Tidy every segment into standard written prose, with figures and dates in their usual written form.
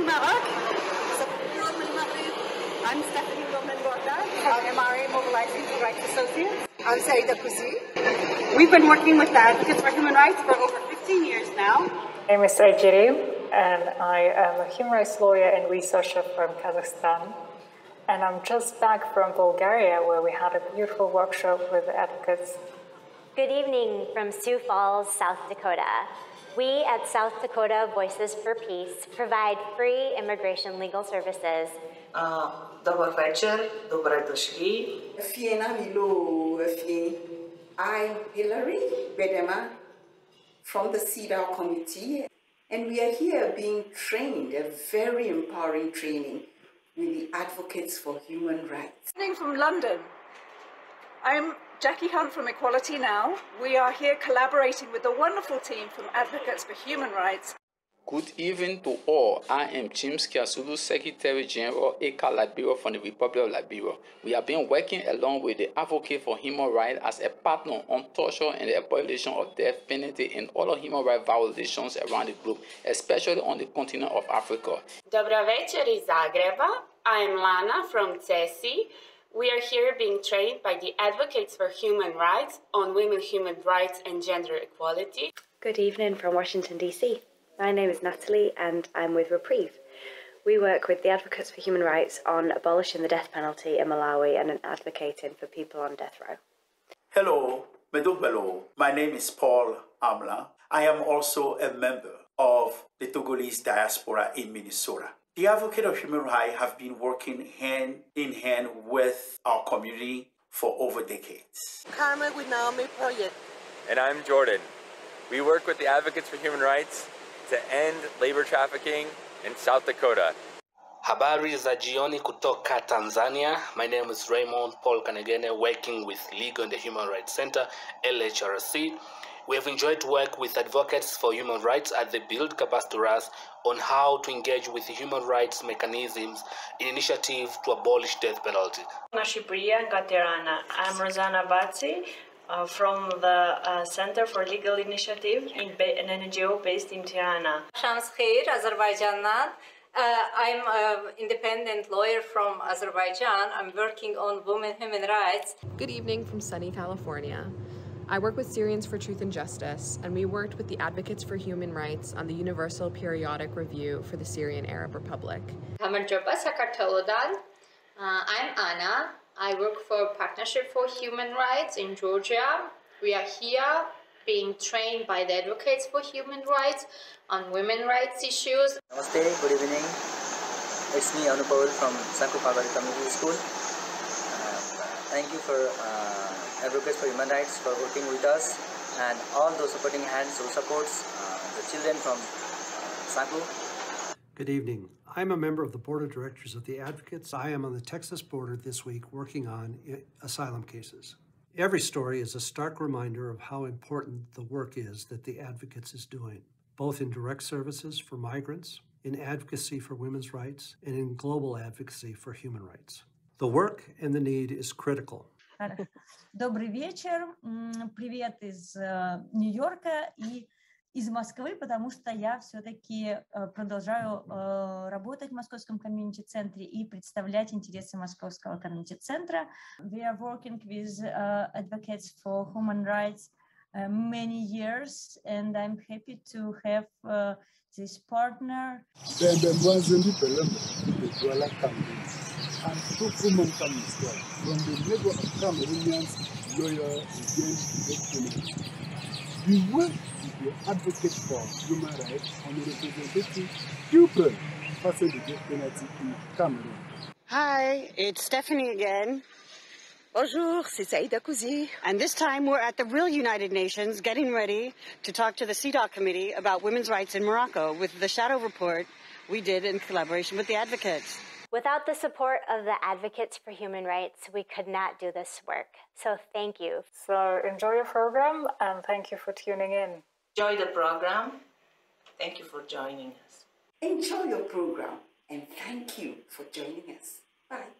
Maroc. I'm Stephanie Roman-Borda of MRA Mobilizing for Rights Associates. I'm Saida Kouzi. We've been working with the Advocates for Human Rights for over 15 years now. My name is Ajiri, and I am a human rights lawyer and researcher from Kazakhstan. And I'm just back from Bulgaria, where we had a beautiful workshop with the advocates. Good evening from Sioux Falls, South Dakota. We at South Dakota Voices for Peace provide free immigration legal services. Добър вечер, добре дошли. I'm Hilary Bedema from the CEDAW committee, and we are here being trained, a very empowering training with the Advocates for Human Rights. From London, I'm Jackie Hunt from Equality Now. We are here collaborating with a wonderful team from Advocates for Human Rights. Good evening to all. I am James Kiasulu, Secretary General, ECA Liberia from the Republic of Liberia. We have been working along with the Advocate for Human Rights as a partner on torture and the abolition of death penalty and other human rights violations around the globe, especially on the continent of Africa. Dobra večer iz Zagreba. I am Lana from CESI. We are here being trained by the Advocates for Human Rights on women, human rights, and gender equality. Good evening from Washington, D.C. My name is Natalie and I'm with Reprieve. We work with the Advocates for Human Rights on abolishing the death penalty in Malawi and advocating for people on death row. Hello, Medubelo. My name is Paul Amla. I am also a member of the Togolese diaspora in Minnesota. The Advocate of Human Rights have been working hand in hand with our community for over decades. Karma with Naomi Project. And I'm Jordan. We work with the Advocates for Human Rights to end labor trafficking in South Dakota. Habari za jioni kutoka Tanzania. My name is Raymond Paul Kanegene, working with Legal and the Human Rights Center, LHRC. We have enjoyed to work with Advocates for Human Rights as they build capacity on how to engage with human rights mechanisms in initiative to abolish death penalty. I'm Rosanna Bazzi. From the Center for Legal Initiative in an NGO based in Tirana. Shams Khair, Azerbaijan'dan. I'm an independent lawyer from Azerbaijan. I'm working on women human rights. Good evening from sunny California. I work with Syrians for Truth and Justice, and we worked with the Advocates for Human Rights on the Universal Periodic Review for the Syrian Arab Republic. I'm Anna. I work for Partnership for Human Rights in Georgia. We are here being trained by the Advocates for Human Rights on women's rights issues. Namaste, good evening. It's me, Anupal from Sanku Pagari Community School. Thank you for Advocates for Human Rights for working with us and all those supporting hands who supports the children from Sanku. Good evening. I'm a member of the Board of Directors of the Advocates. I am on the Texas border this week working on asylum cases. Every story is a stark reminder of how important the work is that the Advocates is doing, both in direct services for migrants, in advocacy for women's rights, and in global advocacy for human rights. The work and the need is critical. Добрый вечер. Привет из Нью-Йорка и из Москвы, потому что я все-таки продолжаю работать в Московском комьюнити-центре и представлять интересы Московского комьюнити-центра. We are working with Advocates for Human Rights many years, and I'm happy to have this partner. From the labor of Cameroonians lawyer against death penalty. We work with the Advocates for Human Rights on the representative people facing the death penalty in Cameroon. Hi, it's Stephanie again. Bonjour, c'est Saida Kouzi. And this time we're at the real United Nations getting ready to talk to the CEDAW Committee about women's rights in Morocco with the shadow report we did in collaboration with the Advocates. Without the support of the Advocates for Human Rights, we could not do this work. So thank you. So enjoy your program and thank you for tuning in. Enjoy the program. Thank you for joining us. Enjoy your program and thank you for joining us. Bye.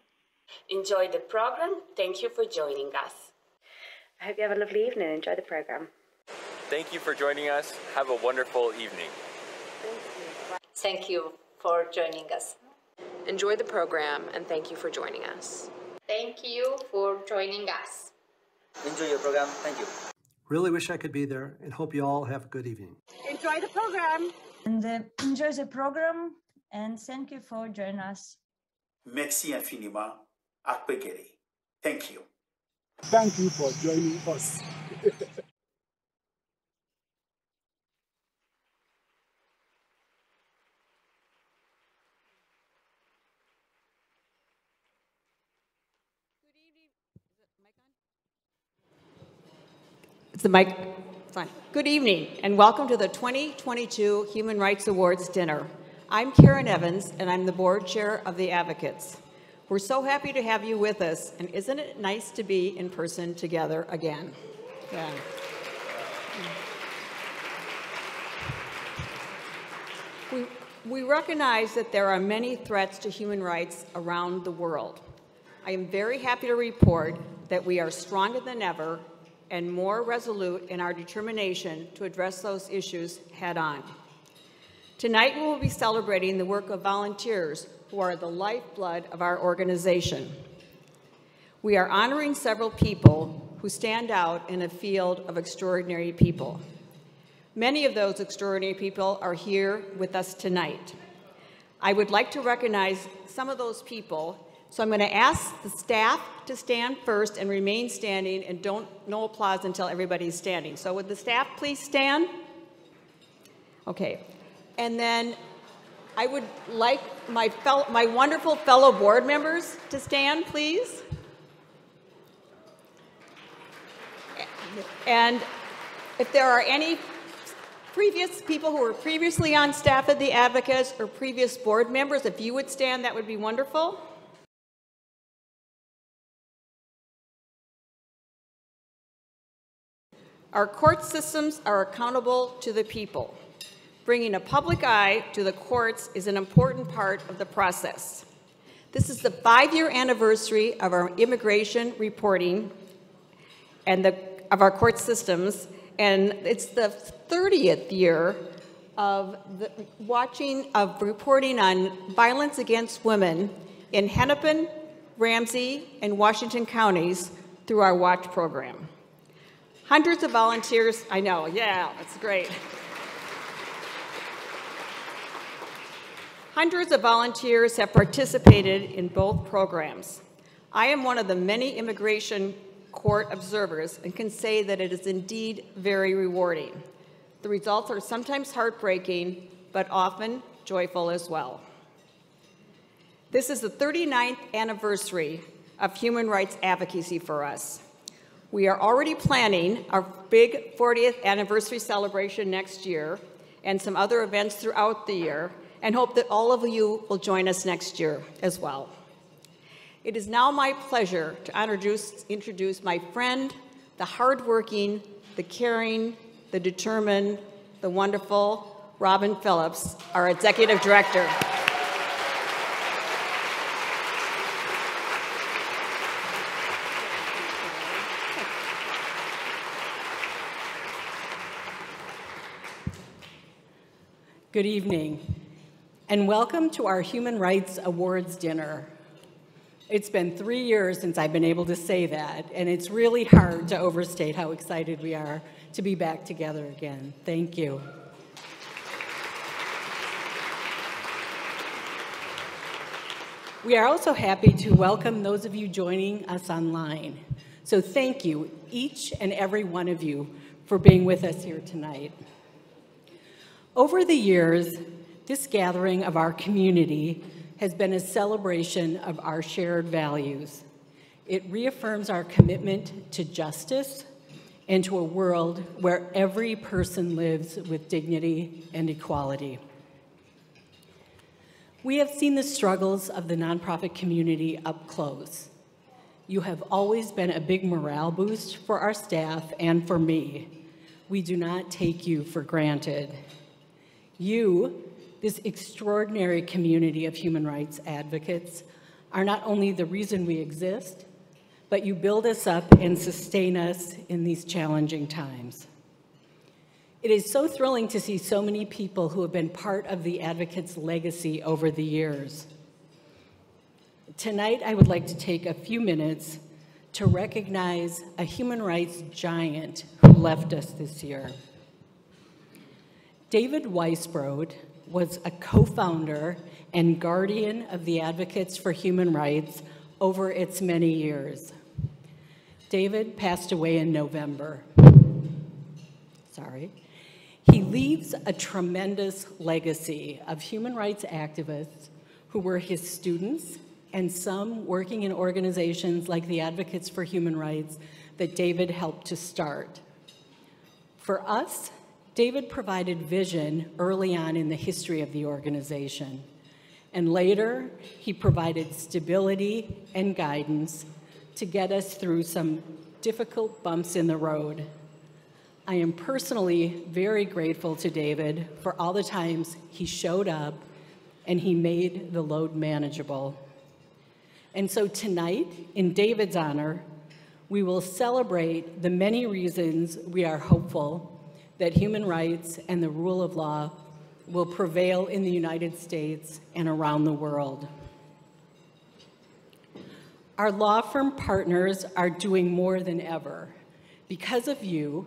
Enjoy the program. Thank you for joining us. I hope you have a lovely evening. Enjoy the program. Thank you for joining us. Have a wonderful evening. Thank you for joining us. Enjoy the program, and thank you for joining us. Thank you for joining us. Enjoy your program. Thank you. Really wish I could be there and hope you all have a good evening. Enjoy the program. And enjoy the program, and thank you for joining us. Merci infiniment. Akpegere. Thank you. Thank you for joining us. Is the mic fine? Good evening, and welcome to the 2022 Human Rights Awards dinner. I'm Karen Evans, and I'm the board chair of the Advocates. We're so happy to have you with us, and isn't it nice to be in person together again? Yeah. We recognize that there are many threats to human rights around the world. I am very happy to report that we are stronger than ever and more resolute in our determination to address those issues head-on. Tonight we will be celebrating the work of volunteers who are the lifeblood of our organization. We are honoring several people who stand out in a field of extraordinary people. Many of those extraordinary people are here with us tonight. I would like to recognize some of those people, so I'm going to ask the staff to stand first and remain standing, and no applause until everybody's standing. So would the staff please stand? Okay. And then I would like my wonderful fellow board members to stand, please. And if there are any previous people who were previously on staff at the Advocates or previous board members, if you would stand, that would be wonderful. Our court systems are accountable to the people. Bringing a public eye to the courts is an important part of the process. This is the 5-year anniversary of our immigration reporting and of our court systems, and it's the 30th year of reporting on violence against women in Hennepin, Ramsey, and Washington counties through our WATCH program. Hundreds of volunteers, I know, yeah, that's great. Hundreds of volunteers have participated in both programs. I am one of the many immigration court observers and can say that it is indeed very rewarding. The results are sometimes heartbreaking, but often joyful as well. This is the 39th anniversary of human rights advocacy for us. We are already planning our big 40th anniversary celebration next year and some other events throughout the year, and hope that all of you will join us next year as well. It is now my pleasure to introduce my friend, the hardworking, the caring, the determined, the wonderful Robin Phillips, our Executive Director. Good evening, and welcome to our Human Rights Awards dinner. It's been 3 years since I've been able to say that, and it's really hard to overstate how excited we are to be back together again. Thank you. We are also happy to welcome those of you joining us online. So thank you, each and every one of you, for being with us here tonight. Over the years, this gathering of our community has been a celebration of our shared values. It reaffirms our commitment to justice and to a world where every person lives with dignity and equality. We have seen the struggles of the nonprofit community up close. You have always been a big morale boost for our staff and for me. We do not take you for granted. You, this extraordinary community of human rights advocates, are not only the reason we exist, but you build us up and sustain us in these challenging times. It is so thrilling to see so many people who have been part of the Advocates' legacy over the years. Tonight, I would like to take a few minutes to recognize a human rights giant who left us this year. David Weisbrod was a co-founder and guardian of the Advocates for Human Rights over its many years. David passed away in November. Sorry. He leaves a tremendous legacy of human rights activists who were his students and some working in organizations like the Advocates for Human Rights that David helped to start. For us, David provided vision early on in the history of the organization, and later he provided stability and guidance to get us through some difficult bumps in the road. I am personally very grateful to David for all the times he showed up and he made the load manageable. And so tonight, in David's honor, we will celebrate the many reasons we are hopeful that human rights and the rule of law will prevail in the United States and around the world. Our law firm partners are doing more than ever. Because of you,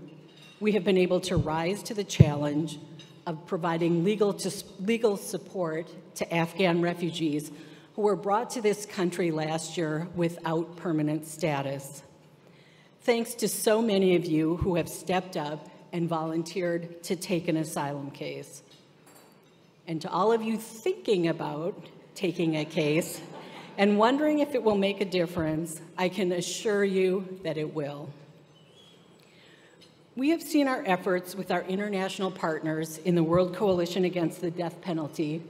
we have been able to rise to the challenge of providing legal support to Afghan refugees who were brought to this country last year without permanent status. Thanks to so many of you who have stepped up and volunteered to take an asylum case. And to all of you thinking about taking a case and wondering if it will make a difference, I can assure you that it will. We have seen our efforts with our international partners in the World Coalition Against the Death Penalty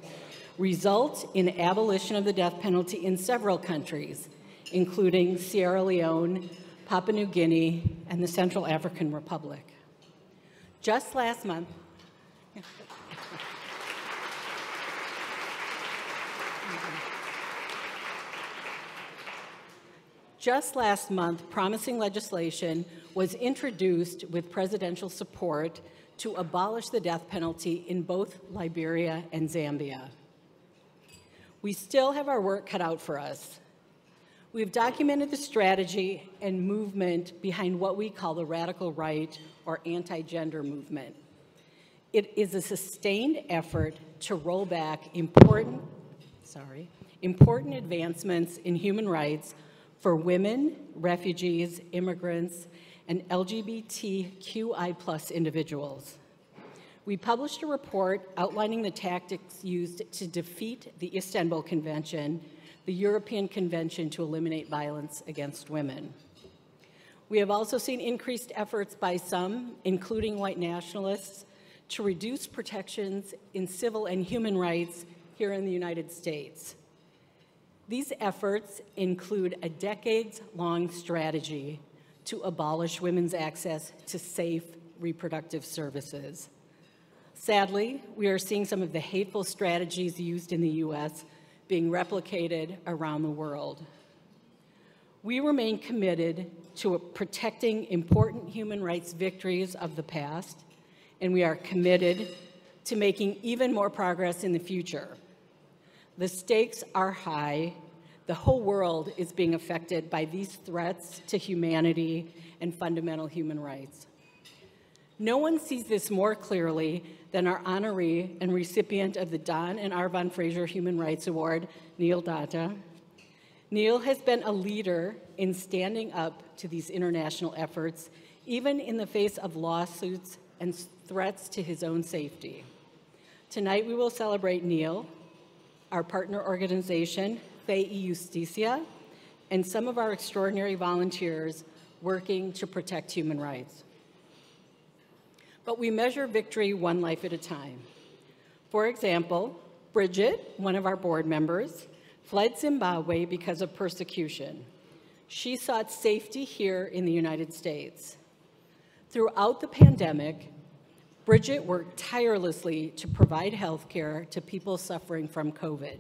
result in abolition of the death penalty in several countries, including Sierra Leone, Papua New Guinea, and the Central African Republic. Just last month, promising legislation was introduced with presidential support to abolish the death penalty in both Liberia and Zambia. We still have our work cut out for us. We've documented the strategy and movement behind what we call the radical right or anti-gender movement. It is a sustained effort to roll back important advancements in human rights for women, refugees, immigrants, and LGBTQI+ individuals. We published a report outlining the tactics used to defeat the Istanbul Convention, the European Convention to Eliminate Violence Against Women. We have also seen increased efforts by some, including white nationalists, to reduce protections in civil and human rights here in the United States. These efforts include a decades-long strategy to abolish women's access to safe reproductive services. Sadly, we are seeing some of the hateful strategies used in the U.S. being replicated around the world. We remain committed to protecting important human rights victories of the past, and we are committed to making even more progress in the future. The stakes are high. The whole world is being affected by these threats to humanity and fundamental human rights. No one sees this more clearly than our honoree and recipient of the Don and Arvon Fraser Human Rights Award, Neil Datta. Neil has been a leader in standing up to these international efforts, even in the face of lawsuits and threats to his own safety. Tonight we will celebrate Neil, our partner organization, Fe y Justicia, and some of our extraordinary volunteers working to protect human rights. But we measure victory one life at a time. For example, Bridget, one of our board members, fled Zimbabwe because of persecution. She sought safety here in the United States. Throughout the pandemic, Bridget worked tirelessly to provide health care to people suffering from COVID.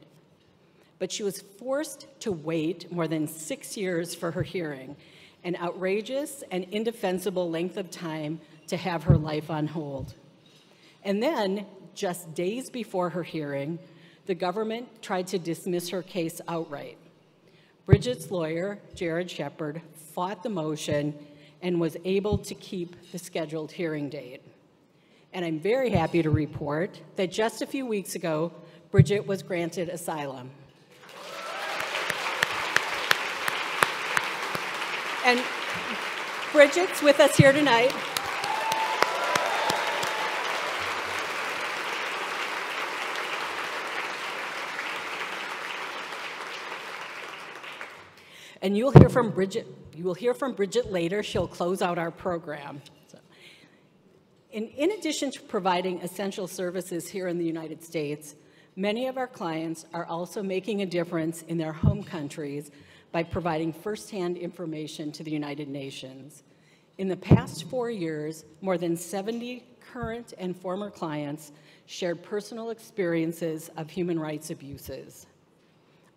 But she was forced to wait more than 6 years for her hearing, an outrageous and indefensible length of time to have her life on hold. And then, just days before her hearing, the government tried to dismiss her case outright. Bridget's lawyer, Jared Shepard, fought the motion and was able to keep the scheduled hearing date. And I'm very happy to report that just a few weeks ago, Bridget was granted asylum. And Bridget's with us here tonight. And you'll hear from Bridget. You will hear from Bridget later. She'll close out our program. So, in addition to providing essential services here in the United States, many of our clients are also making a difference in their home countries by providing firsthand information to the United Nations. In the past 4 years, more than 70 current and former clients shared personal experiences of human rights abuses.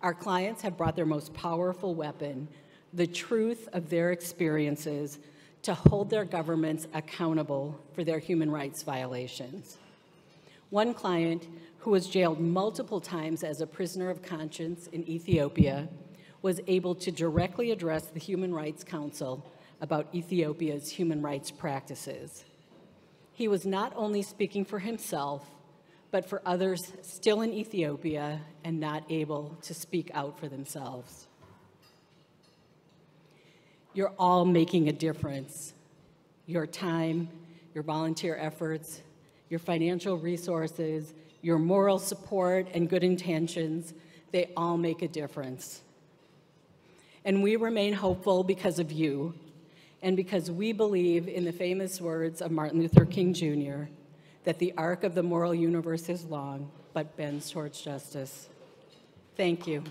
Our clients have brought their most powerful weapon, the truth of their experiences, to hold their governments accountable for their human rights violations. One client, who was jailed multiple times as a prisoner of conscience in Ethiopia, was able to directly address the Human Rights Council about Ethiopia's human rights practices. He was not only speaking for himself, but for others still in Ethiopia and not able to speak out for themselves. You're all making a difference. Your time, your volunteer efforts, your financial resources, your moral support and good intentions, they all make a difference. And we remain hopeful because of you, and because we believe in the famous words of Martin Luther King Jr., that the arc of the moral universe is long, but bends towards justice. Thank you.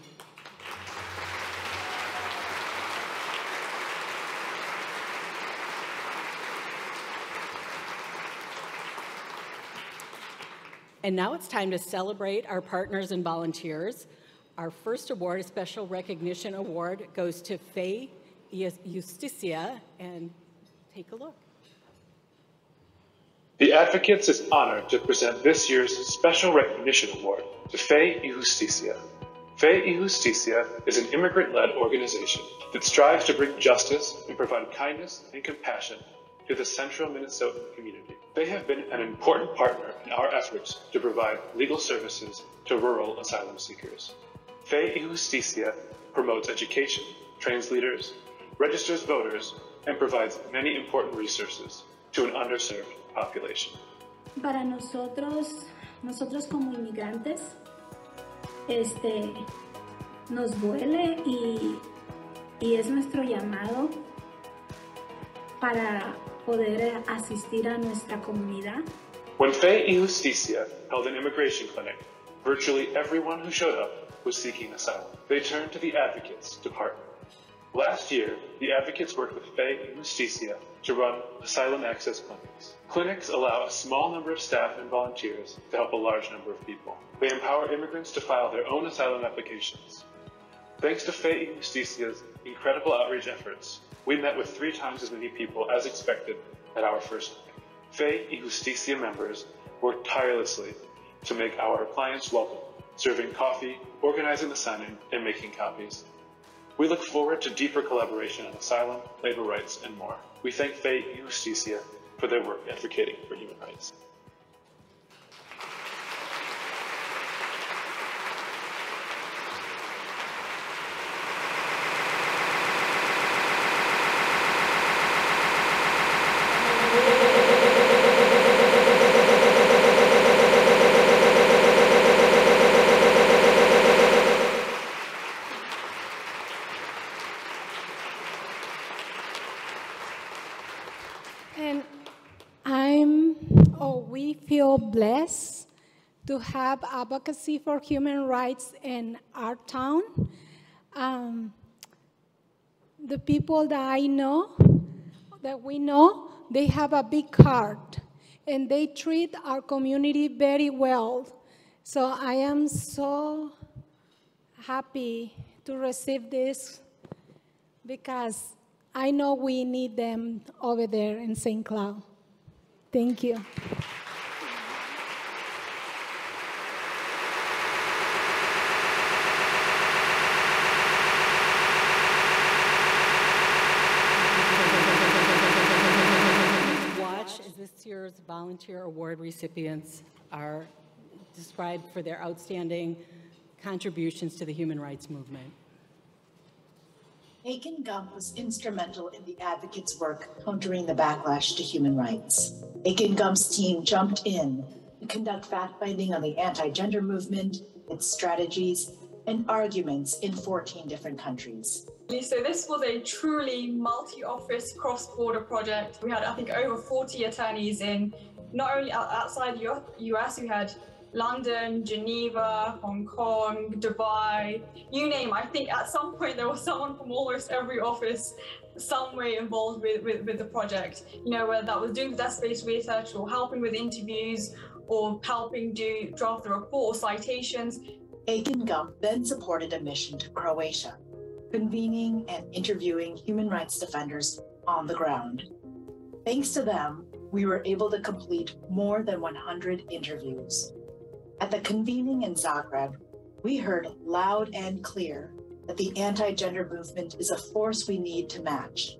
And now it's time to celebrate our partners and volunteers. Our first award, a special recognition award, goes to Fe Justicia, and take a look. The Advocates is honored to present this year's Special Recognition Award to Fe Justicia. Fe Justicia is an immigrant-led organization that strives to bring justice and provide kindness and compassion to the central Minnesotan community. They have been an important partner in our efforts to provide legal services to rural asylum seekers. Fe Justicia promotes education, trains leaders, registers voters, and provides many important resources to an underserved population. Para nosotros como inmigrantes, nos duele y es nuestro llamado para poder asistir a nuestra comunidad. When Fe Justicia held an immigration clinic, virtually everyone who showed up was seeking asylum. They turned to the Advocates to partner. Last year, the Advocates worked with Fe Justicia to run asylum access clinics. Clinics allow a small number of staff and volunteers to help a large number of people. They empower immigrants to file their own asylum applications. Thanks to Fe Justicia's incredible outreach efforts, we met with 3 times as many people as expected at our first clinic. Fe Justicia members worked tirelessly to make our clients welcome, serving coffee, organizing the sign-in, and making copies. We look forward to deeper collaboration on asylum, labor rights, and more. We thank Fe Justicia for their work advocating for human rights. We feel blessed to have advocacy for human rights in our town. The people that I know, that we know, they have a big heart and they treat our community very well. So I am so happy to receive this because I know we need them over there in St. Cloud. Thank you. year's Volunteer Award recipients are described for their outstanding contributions to the human rights movement. Aiken Gump was instrumental in the advocates' work countering the backlash to human rights. Aiken Gump's team jumped in to conduct fact-finding on the anti-gender movement, its strategies, and arguments in 14 different countries. So this was a truly multi-office, cross-border project. We had, I think, over 40 attorneys in, not only outside US, we had London, Geneva, Hong Kong, Dubai, you name it. I think at some point there was someone from almost every office some way involved with the project. You know, whether that was doing desk-based research or helping with interviews or helping draft the report or citations. Aiken Gump then supported a mission to Croatia, convening and interviewing human rights defenders on the ground. Thanks to them, we were able to complete more than 100 interviews. At the convening in Zagreb, we heard loud and clear that the anti-gender movement is a force we need to match.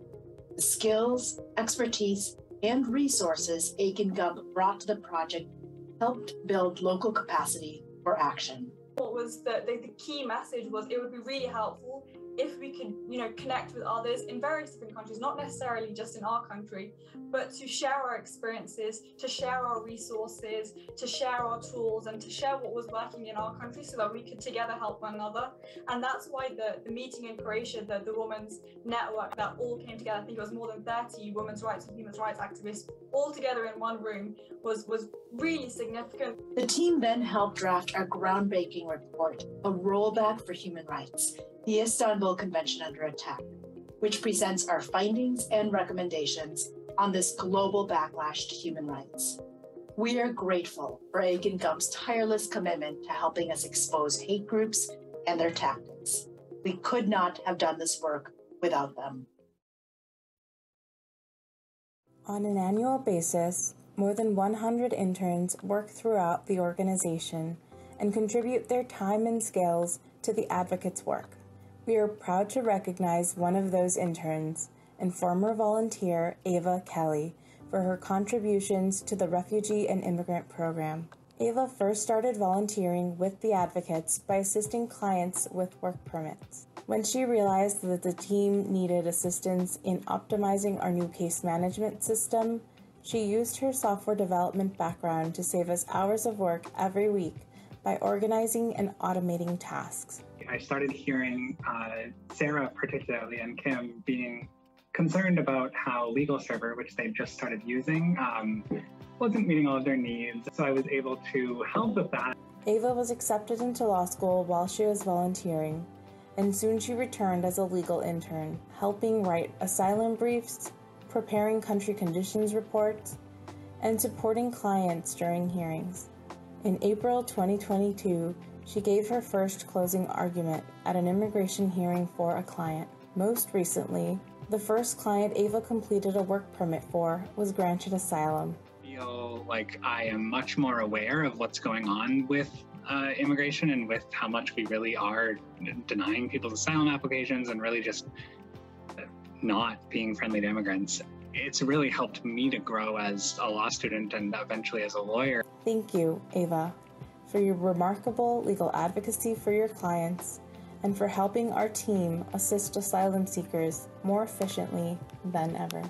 The skills, expertise, and resources Aiken Gump brought to the project helped build local capacity for action. What was the key message was it would be really helpful if we could, connect with others in various different countries, not necessarily just in our country, but to share our experiences, to share our resources, to share our tools, and to share what was working in our country so that we could together help one another. And that's why the meeting in Croatia, the Women's Network that all came together, I think it was more than 30 women's rights and human rights activists all together in one room, was really significant. The team then helped draft our groundbreaking report, A Rollback for Human Rights, the Istanbul Convention Under Attack, which presents our findings and recommendations on this global backlash to human rights. We are grateful for Aiken Gump's tireless commitment to helping us expose hate groups and their tactics. We could not have done this work without them. On an annual basis, more than 100 interns work throughout the organization and contribute their time and skills to the advocates' work. We are proud to recognize one of those interns and former volunteer Ava Kelly for her contributions to the Refugee and Immigrant Program. Ava first started volunteering with the advocates by assisting clients with work permits. When she realized that the team needed assistance in optimizing our new case management system, she used her software development background to save us hours of work every week by organizing and automating tasks. I started hearing Sarah particularly and Kim being concerned about how Legal Server, which they just started using, wasn't meeting all of their needs. So I was able to help with that. Ava was accepted into law school while she was volunteering, and soon she returned as a legal intern, helping write asylum briefs, preparing country conditions reports, and supporting clients during hearings. In April 2022, she gave her first closing argument at an immigration hearing for a client. Most recently, the first client Ava completed a work permit for was granted asylum. I feel like I am much more aware of what's going on with immigration and with how much we really are denying people's asylum applications and really just not being friendly to immigrants. It's really helped me to grow as a law student and eventually as a lawyer. Thank you, Ava, for your remarkable legal advocacy for your clients and for helping our team assist asylum seekers more efficiently than ever.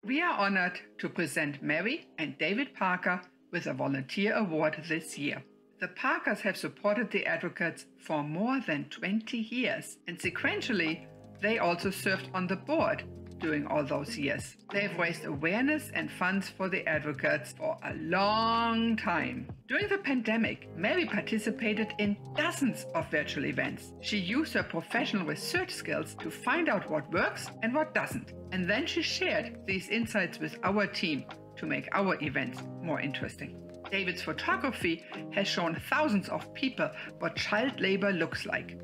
We are honored to present Mary and David Parker with a volunteer award this year. The Parkers have supported the advocates for more than 20 years, and sequentially, they also served on the board during all those years. They have raised awareness and funds for the advocates for a long time. During the pandemic, Mary participated in dozens of virtual events. She used her professional research skills to find out what works and what doesn't. And then she shared these insights with our team to make our events more interesting. David's photography has shown thousands of people what child labor looks like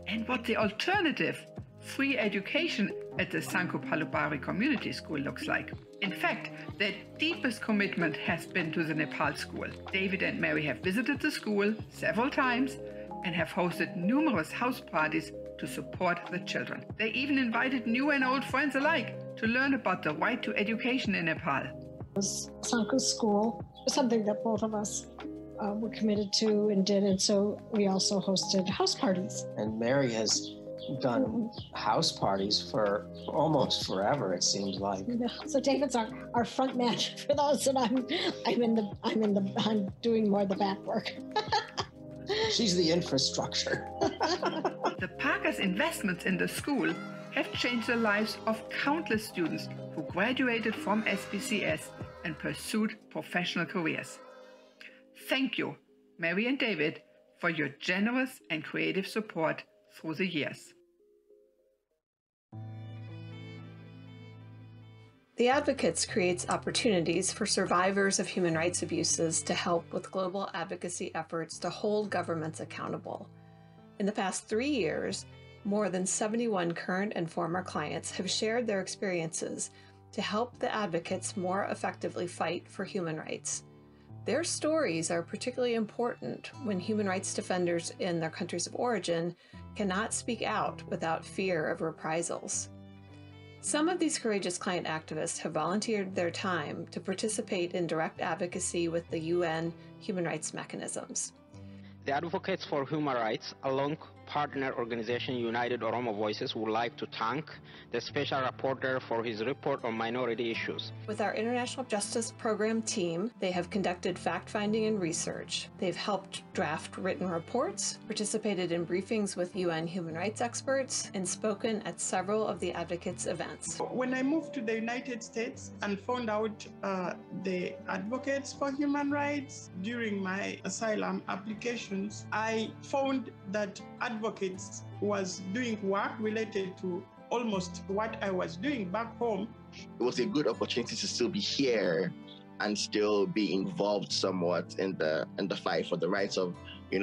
and what the alternative, free education at the Sanko Palubari Community School looks like. In fact, their deepest commitment has been to the Nepal school. David and Mary have visited the school several times and have hosted numerous house parties to support the children. They even invited new and old friends alike to learn about the right to education in Nepal. Sanku School was something that both of us were committed to and did, and so we also hosted house parties. And Mary has done house parties for almost forever, it seems like. So David's our front man for those, and I'm doing more of the back work. She's the infrastructure. The Parker's investments in the school have changed the lives of countless students who graduated from SPCS and pursued professional careers. Thank you, Mary and David, for your generous and creative support through the years. The Advocates creates opportunities for survivors of human rights abuses to help with global advocacy efforts to hold governments accountable. In the past 3 years, more than 71 current and former clients have shared their experiences to help the Advocates more effectively fight for human rights. Their stories are particularly important when human rights defenders in their countries of origin cannot speak out without fear of reprisals. Some of these courageous client activists have volunteered their time to participate in direct advocacy with the UN human rights mechanisms. The Advocates for Human Rights, along partner organization United Oromo Voices, would like to thank the Special Rapporteur for his report on minority issues. With our International Justice Program team, they have conducted fact-finding and research. They've helped draft written reports, participated in briefings with UN human rights experts, and spoken at several of the Advocates events. When I moved to the United States and found out the Advocates for Human Rights during my asylum applications, I found that Advocates was doing work related to almost what I was doing back home. It was a good opportunity to still be here and still be involved somewhat in the fight for the rights of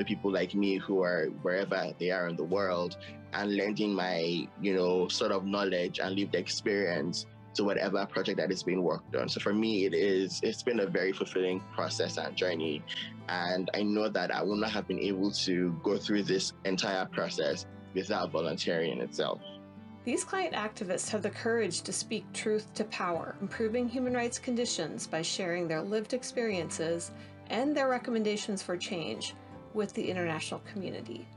people like me who are wherever they are in the world, and lending my sort of knowledge and lived experience to whatever project that is being worked on. So for me, it's been a very fulfilling process and journey. And I know that I would not have been able to go through this entire process without volunteering itself. These client activists have the courage to speak truth to power, improving human rights conditions by sharing their lived experiences and their recommendations for change with the international community.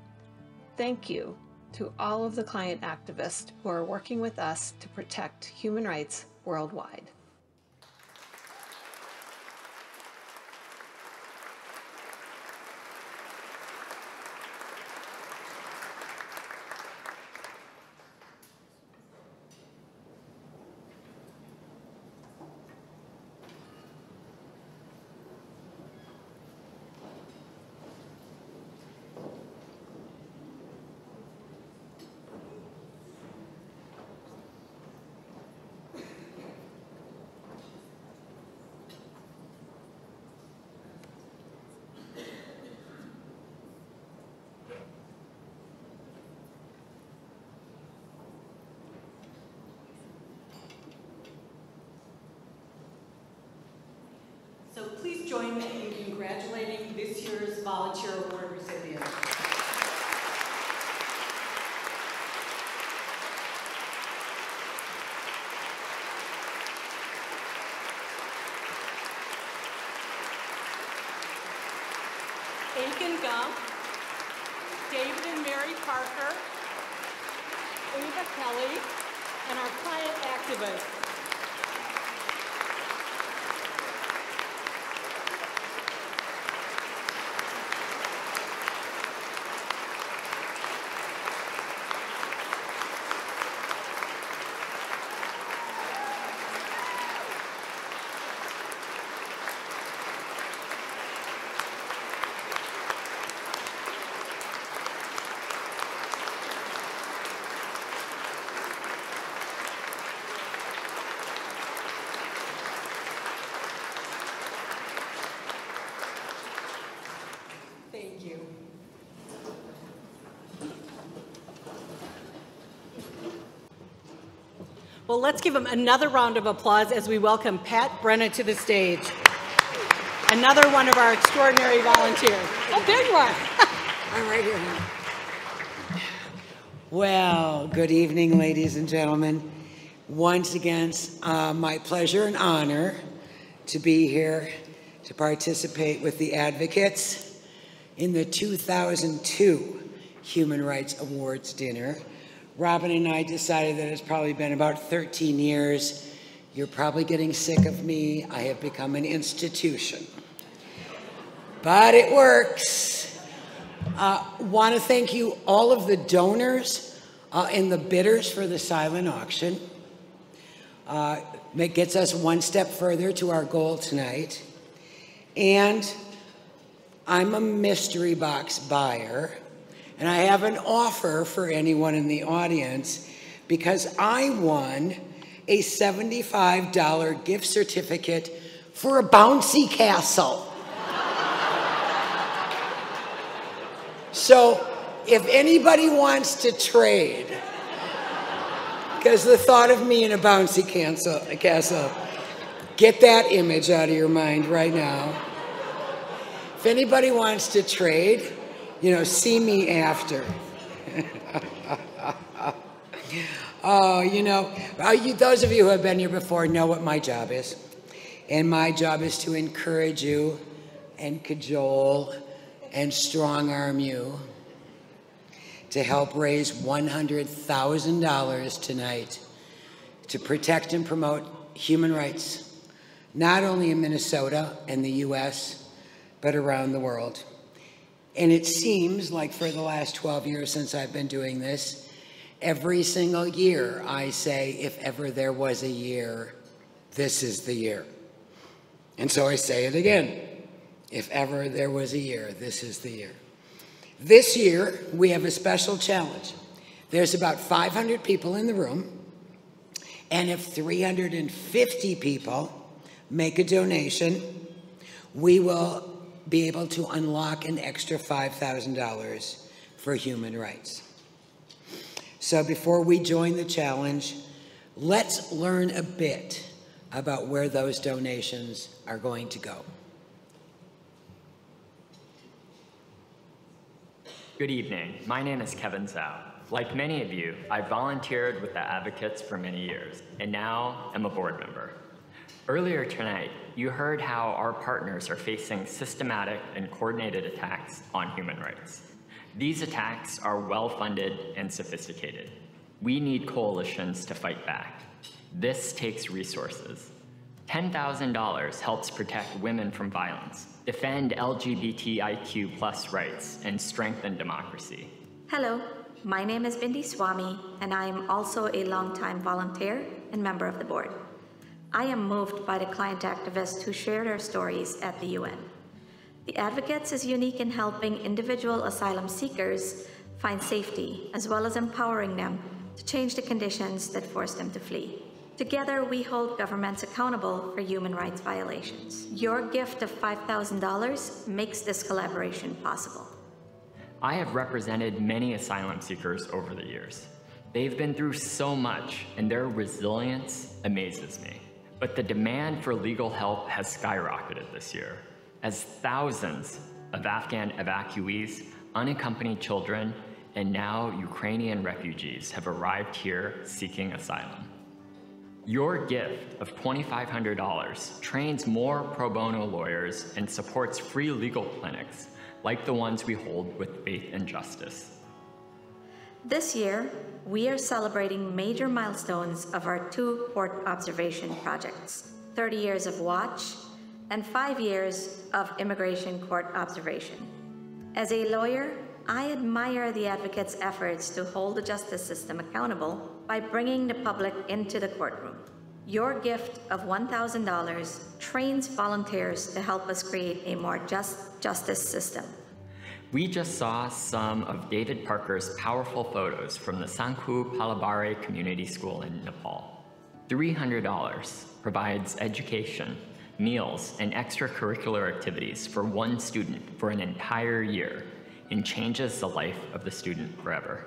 Thank you to all of the client activists who are working with us to protect human rights worldwide. So please join me in congratulating this year's Volunteer Award recipient. Aiken Gump, David and Mary Parker, Ava Kelly, and our client activists. Thank you. Well, let's give him another round of applause as we welcome Pat Brenna to the stage. Another one of our extraordinary volunteers. Oh, there you are. I'm right here. Well, good evening, ladies and gentlemen. Once again, my pleasure and honor to be here to participate with the advocates in the 2002 Human Rights Awards dinner. Robin and I decided that it's probably been about 13 years. You're probably getting sick of me. I have become an institution. But it works. Want to thank you, all of the donors and the bidders for the silent auction. It gets us one step further to our goal tonight. And I'm a mystery box buyer, and I have an offer for anyone in the audience because I won a $75 gift certificate for a bouncy castle. So if anybody wants to trade, because the thought of me in a bouncy castle, get that image out of your mind right now. If anybody wants to trade, see me after. Those of you who have been here before know what my job is. And my job is to encourage you and cajole and strong-arm you to help raise $100,000 tonight to protect and promote human rights, not only in Minnesota and the US, but around the world. And it seems like for the last 12 years since I've been doing this, every single year I say, if ever there was a year, this is the year. And so I say it again. If ever there was a year, this is the year. This year, we have a special challenge. There's about 500 people in the room, and if 350 people make a donation, we will be able to unlock an extra $5,000 for human rights. So before we join the challenge, let's learn a bit about where those donations are going to go. Good evening. My name is Kevin Zhao. Like many of you, I volunteered with the Advocates for many years, and now I'm a board member. Earlier tonight, you heard how our partners are facing systematic and coordinated attacks on human rights. These attacks are well-funded and sophisticated. We need coalitions to fight back. This takes resources. $10,000 helps protect women from violence, defend LGBTIQ+ rights, and strengthen democracy. Hello, my name is Bindi Swami, and I am also a longtime volunteer and member of the board. I am moved by the client activists who share their stories at the UN. The Advocates is unique in helping individual asylum seekers find safety, as well as empowering them to change the conditions that force them to flee. Together, we hold governments accountable for human rights violations. Your gift of $5,000 makes this collaboration possible. I have represented many asylum seekers over the years. They've been through so much, and their resilience amazes me. But the demand for legal help has skyrocketed this year, as thousands of Afghan evacuees, unaccompanied children, and now Ukrainian refugees have arrived here seeking asylum. Your gift of $2,500 trains more pro bono lawyers and supports free legal clinics like the ones we hold with Faith and Justice. This year, we are celebrating major milestones of our 2 court observation projects, 30 years of watch and 5 years of immigration court observation. As a lawyer, I admire the Advocates' efforts to hold the justice system accountable by bringing the public into the courtroom. Your gift of $1,000 trains volunteers to help us create a more just justice system. We just saw some of David Parker's powerful photos from the Sangkhu Palabare Community School in Nepal. $300 provides education, meals, and extracurricular activities for one student for an entire year and changes the life of the student forever.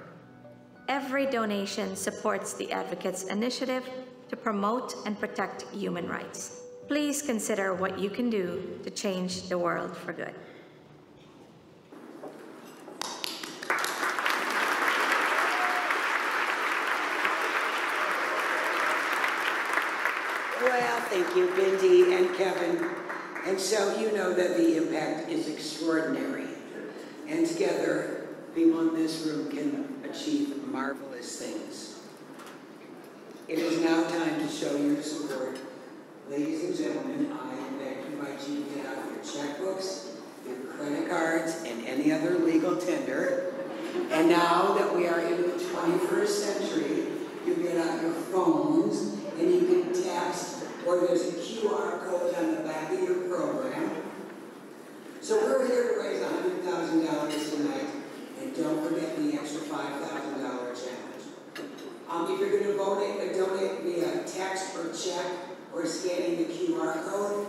Every donation supports the Advocates' initiative to promote and protect human rights. Please consider what you can do to change the world for good. Well, thank you, Bindi and Kevin. And so you know that the impact is extraordinary. And together, people in this room can achieve marvelous things. It is now time to show your support. Ladies and gentlemen, I invite you to get out your checkbooks, your credit cards, and any other legal tender. And now that we are in the 21st century, you get out your phones and you can text, or there's a QR code on the back of your program. So we're here to raise $100,000 tonight, and don't forget the extra $5,000 challenge. If you're going to donate via text or check or scanning the QR code,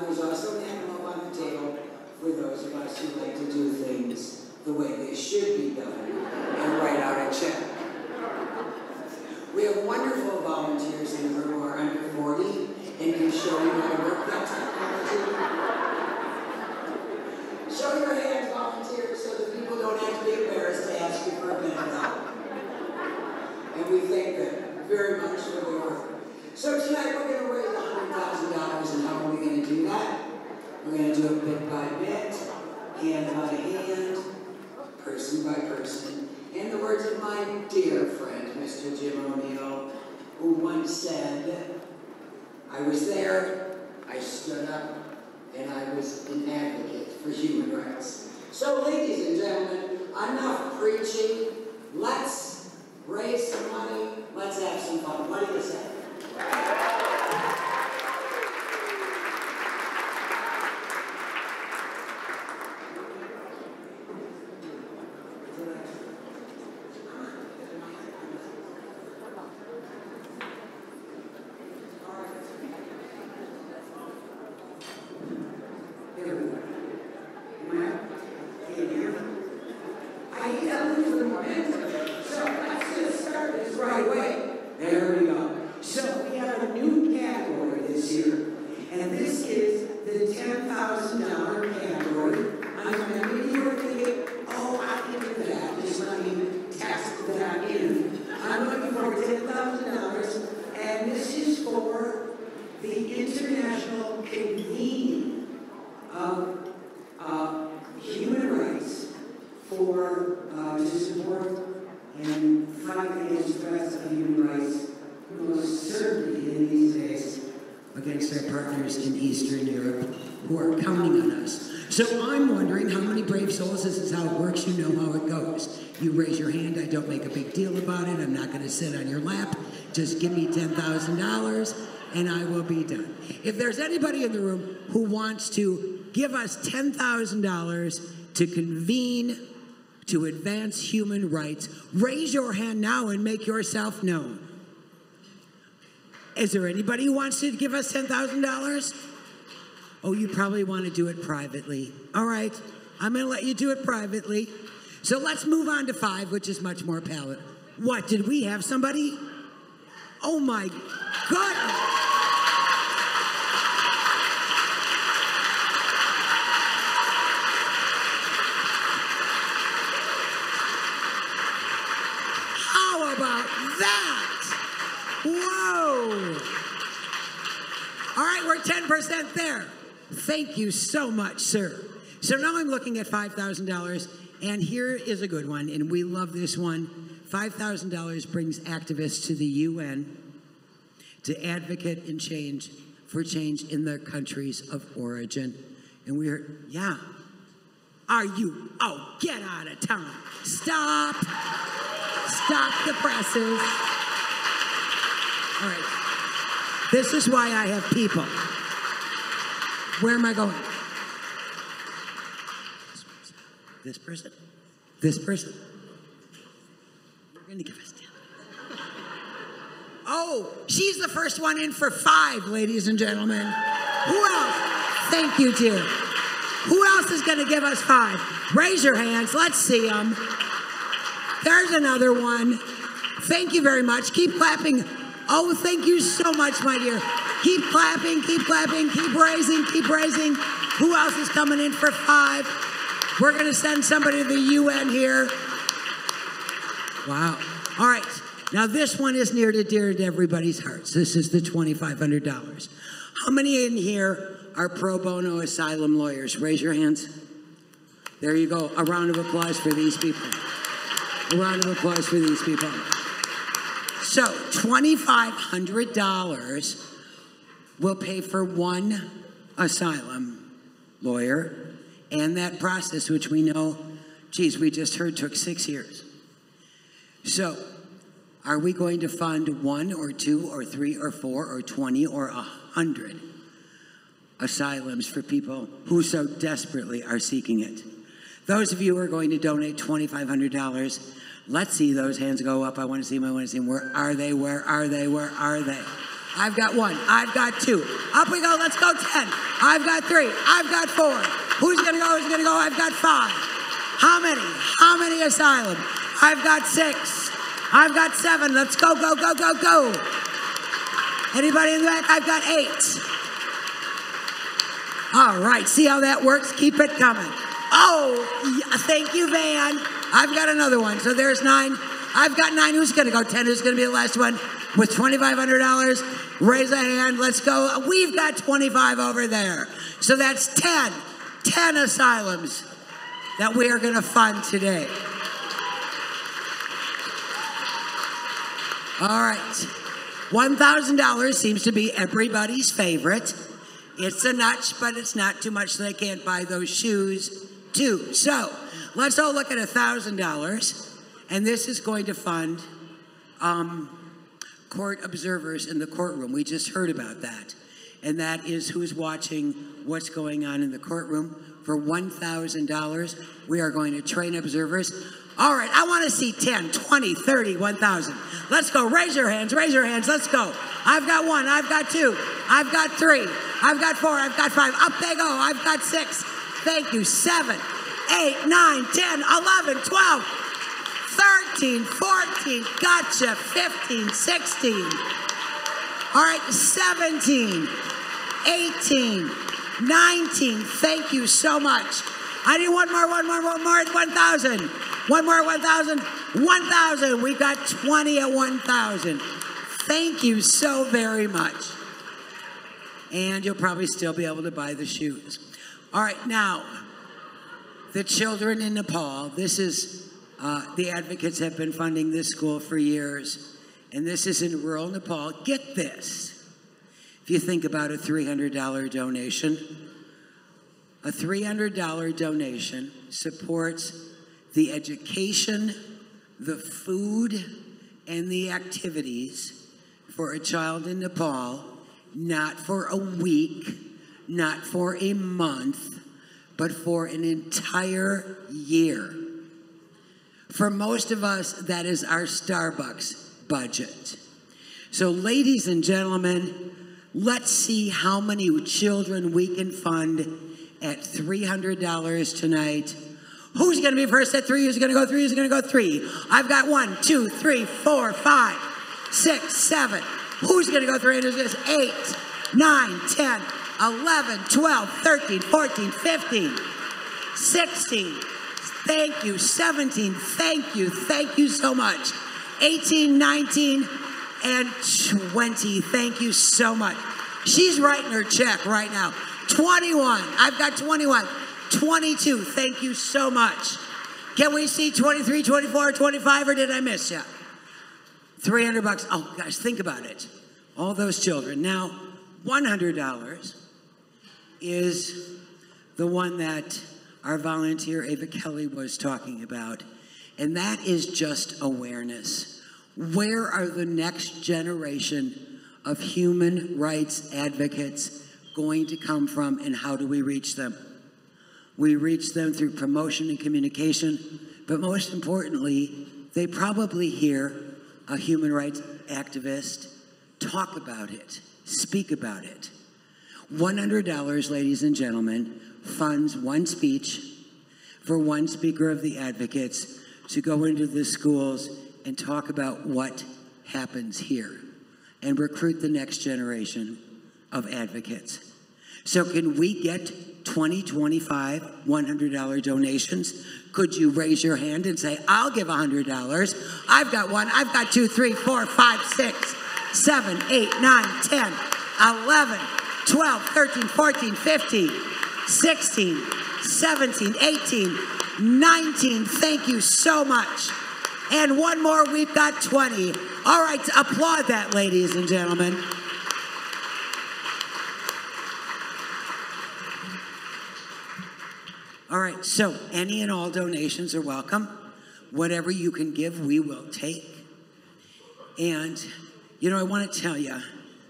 there's also an envelope on the table for those of us who like to do things the way they should be done and write out a check. We have wonderful volunteers in the room who are under 40 and can show you how to work that technology. Show your hands, volunteers, so that people don't have to be embarrassed to ask you for a minute help. And we thank them very much for their work. So tonight we're going to raise $100,000, and how are we going to do that? We're going to do it bit by bit, hand by hand, person by person. In the words of my dear friend, Mr. Jim O'Neill, who once said, I was there, I stood up, and I was an advocate for human rights. So ladies and gentlemen, enough preaching. Let's raise some money. Let's have some fun. What do you say? So I'm wondering how many brave souls, this is how it works, you know how it goes. You raise your hand, I don't make a big deal about it, I'm not going to sit on your lap, just give me $10,000 and I will be done. If there's anybody in the room who wants to give us $10,000 to convene to advance human rights, raise your hand now and make yourself known. Is there anybody who wants to give us $10,000? Oh, you probably want to do it privately. All right, I'm going to let you do it privately. So let's move on to 5, which is much more palatable. What, did we have somebody? Oh my goodness. How about that? Whoa. All right, we're 10% there. Thank you so much, sir. So now I'm looking at $5,000, and here is a good one, and we love this one. $5,000 brings activists to the UN to advocate and for change in their countries of origin. And we're, yeah. Are you, oh, get out of town. Stop. Stop the presses. All right. This is why I have people. Where am I going? This person? This person? You're going to give us 10. Oh, she's the first one in for 5, ladies and gentlemen. Who else? Thank you, dear. Who else is going to give us 5? Raise your hands. Let's see them. There's another one. Thank you very much. Keep clapping. Oh, thank you so much, my dear. Keep clapping, keep raising, keep raising. Who else is coming in for 5? We're going to send somebody to the UN here. Wow. All right. Now this one is near to dear to everybody's hearts. This is the $2,500. How many in here are pro bono asylum lawyers? Raise your hands. There you go. A round of applause for these people. A round of applause for these people. So $2,500 will pay for one asylum lawyer, and that process, which we know, geez, we just heard took 6 years. So are we going to fund 1 or 2 or 3 or 4 or 20 or 100 asylums for people who so desperately are seeking it? Those of you who are going to donate $2,500, let's see those hands go up. I want to see them. I want to see them. Where are they? Where are they? Where are they? I've got 1. I've got 2. Up we go. Let's go 10. I've got 3. I've got 4. Who's going to go? Who's going to go? I've got 5. How many? How many asylum? I've got 6. I've got 7. Let's go, go, go, go, go. Anybody in the back? I've got 8. All right. See how that works? Keep it coming. Oh, thank you, Van. I've got another one. So there's 9. I've got 9. Who's going to go? 10. Who's going to be the last one? With $2,500, raise a hand. Let's go. We've got 25 over there. So that's 10 asylums that we are going to fund today. All right. $1,000 seems to be everybody's favorite. It's a notch, but it's not too much so they can't buy those shoes too. So let's all look at $1,000, and this is going to fund court observers in the courtroom. We just heard about that. And that is who's watching what's going on in the courtroom. For $1,000, we are going to train observers. All right, I want to see 10, 20, 30, 1,000. Let's go. Raise your hands. Raise your hands. Let's go. I've got 1. I've got 2. I've got 3. I've got 4. I've got 5. Up they go. I've got 6. Thank you. 7, 8, 9, 10, 11, 12, 13, 14. Gotcha. 15, 16. All right, 17, 18, 19. Thank you so much. I need one more, 1,000. One more, 1,000. 1,000. We've got 20 at 1,000. Thank you so very much. And you'll probably still be able to buy the shoes. All right, now, the children in Nepal. This is, the advocates have been funding this school for years. And this is in rural Nepal. Get this. If you think about a $300 donation, a $300 donation supports the education, the food, and the activities for a child in Nepal, not for a week, not for a month, but for an entire year. For most of us, that is our Starbucks budget. So ladies and gentlemen, let's see how many children we can fund at $300 tonight. Who's going to be first at 3? Who's going to go 3? Who's going to go 3? I've got 1, 2, 3, 4, 5, 6, 7. Who's going to go 3? 8, 9, 10, 11, 12, 13, 14, 15, 16. Thank you. 17. Thank you so much. 18, 19, and 20. Thank you so much. She's writing her check right now. 21. I've got 21. 22. Thank you so much. Can we see 23, 24, 25, or did I miss you? $300. Oh, guys, think about it. All those children. Now, $100 is the one that our volunteer Ava Kelly was talking about, and that is just awareness. Where are the next generation of human rights advocates going to come from, and how do we reach them? We reach them through promotion and communication, but most importantly, they probably hear a human rights activist talk about it, speak about it. $100, ladies and gentlemen, funds one speech for one speaker of the advocates to go into the schools and talk about what happens here and recruit the next generation of advocates. So can we get 20, 25, $100 donations Could you raise your hand and say, I'll give $100? I've got one. I've got 2, 3, 4, 5, 6, 7, 8, 9, 10, 11, 12, 13, 14, 15, 16, 17, 18, 19. Thank you so much. And one more, we've got 20. All right, applaud that, ladies and gentlemen. All right, so any and all donations are welcome. Whatever you can give, we will take. And, you know, I want to tell you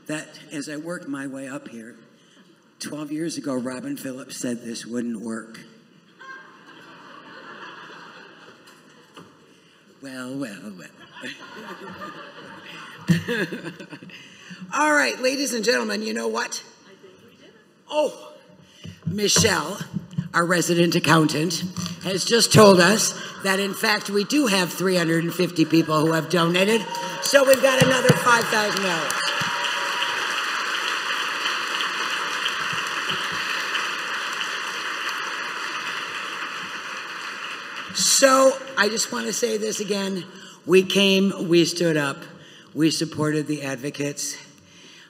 that as I worked my way up here, 12 years ago, Robin Phillips said this wouldn't work. Well. All right, ladies and gentlemen, you know what? I think we did it. Oh, Michelle, our resident accountant, has just told us that, in fact, we do have 350 people who have donated, so we've got another $5,000. So I just want to say this again. We came, we stood up, we supported the advocates,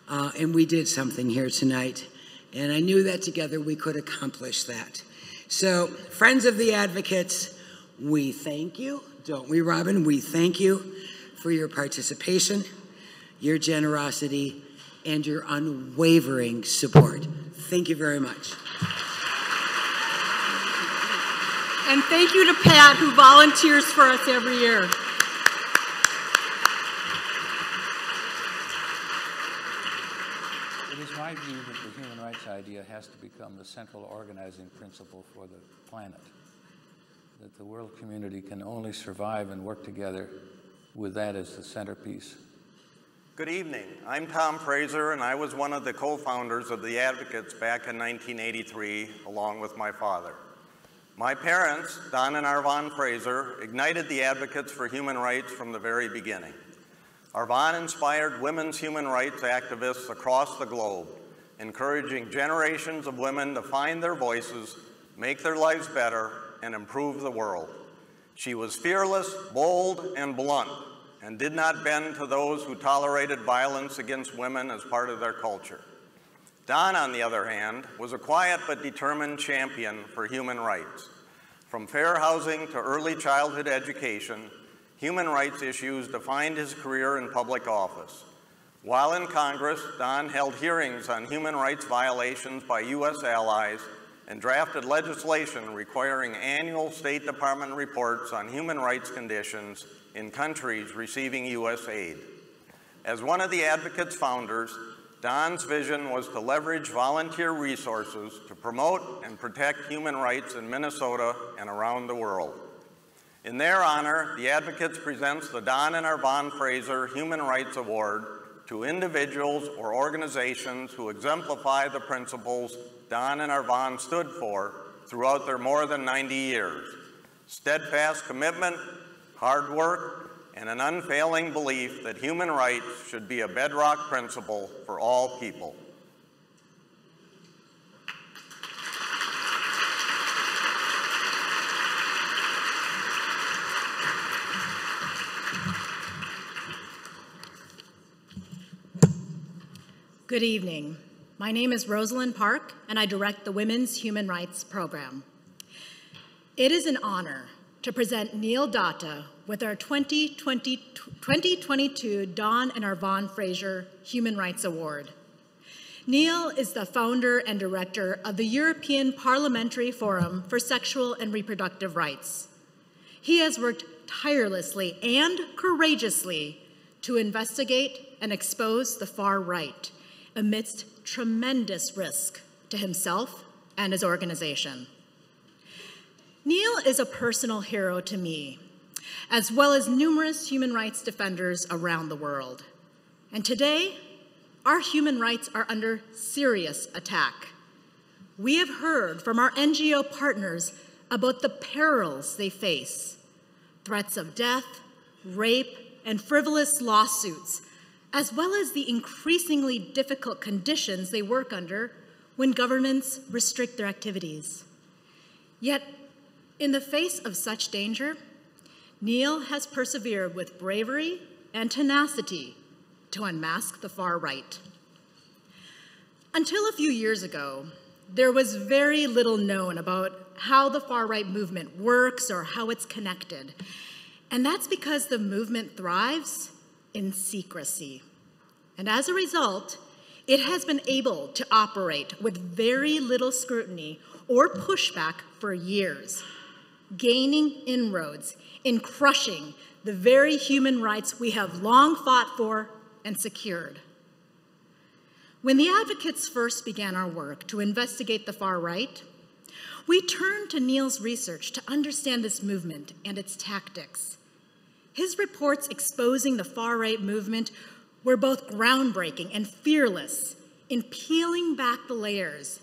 and we did something here tonight. And I knew that together we could accomplish that. So, friends of the advocates, we thank you, don't we, Robin? We thank you for your participation, your generosity, and your unwavering support. Thank you very much. And thank you to Pat, who volunteers for us every year. It is my view that the human rights idea has to become the central organizing principle for the planet. That the world community can only survive and work together with that as the centerpiece. Good evening. I'm Tom Fraser, and I was one of the co-founders of the Advocates back in 1983, along with my father. My parents, Don and Arvon Fraser, ignited the Advocates for Human Rights from the very beginning. Arvon inspired women's human rights activists across the globe, encouraging generations of women to find their voices, make their lives better, and improve the world. She was fearless, bold, and blunt, and did not bend to those who tolerated violence against women as part of their culture. Don, on the other hand, was a quiet but determined champion for human rights. From fair housing to early childhood education, human rights issues defined his career in public office. While in Congress, Don held hearings on human rights violations by U.S. allies and drafted legislation requiring annual State Department reports on human rights conditions in countries receiving U.S. aid. As one of the Advocates' founders, Don's vision was to leverage volunteer resources to promote and protect human rights in Minnesota and around the world. In their honor, the Advocates presents the Don and Arvon Fraser Human Rights Award to individuals or organizations who exemplify the principles Don and Arvon stood for throughout their more than 90 years: steadfast commitment, hard work, and an unfailing belief that human rights should be a bedrock principle for all people. Good evening. My name is Rosalind Park, and I direct the Women's Human Rights Program. It is an honor to present Neil Datta with our 2022 Don and Arvon Fraser Human Rights Award. Neil is the founder and director of the European Parliamentary Forum for Sexual and Reproductive Rights. He has worked tirelessly and courageously to investigate and expose the far right amidst tremendous risk to himself and his organization. Neil is a personal hero to me, as well as numerous human rights defenders around the world. And today, our human rights are under serious attack. We have heard from our NGO partners about the perils they face: threats of death, rape, and frivolous lawsuits, as well as the increasingly difficult conditions they work under when governments restrict their activities. Yet, In the face of such danger, Neil has persevered with bravery and tenacity to unmask the far right. Until a few years ago, there was very little known about how the far right movement works or how it's connected. And that's because the movement thrives in secrecy. And as a result, it has been able to operate with very little scrutiny or pushback for years, gaining inroads in crushing the very human rights we have long fought for and secured. When the advocates first began our work to investigate the far right, we turned to Neil's research to understand this movement and its tactics. His reports exposing the far right movement were both groundbreaking and fearless in peeling back the layers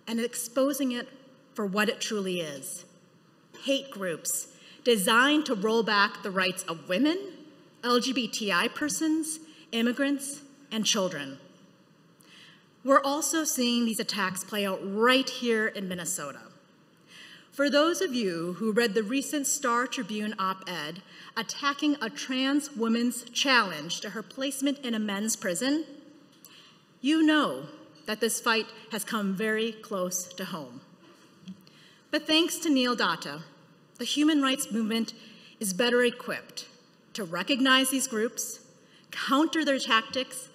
and exposing it for what it truly is: hate groups designed to roll back the rights of women, LGBTI persons, immigrants, and children. We're also seeing these attacks play out right here in Minnesota. For those of you who read the recent Star Tribune op-ed attacking a trans woman's challenge to her placement in a men's prison, you know that this fight has come very close to home. But thanks to Neil Datta, the human rights movement is better equipped to recognize these groups, counter their tactics,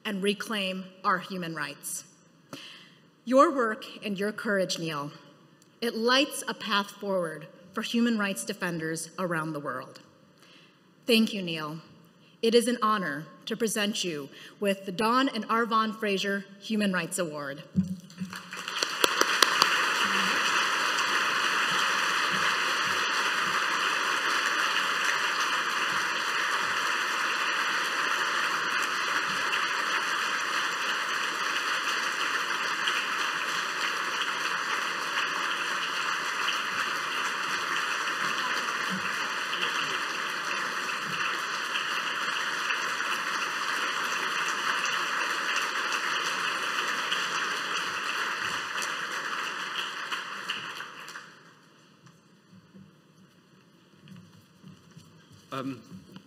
and reclaim our human rights. Your work and your courage, Neil, it lights a path forward for human rights defenders around the world. Thank you, Neil. It is an honor to present you with the Don and Arvon Fraser Human Rights Award.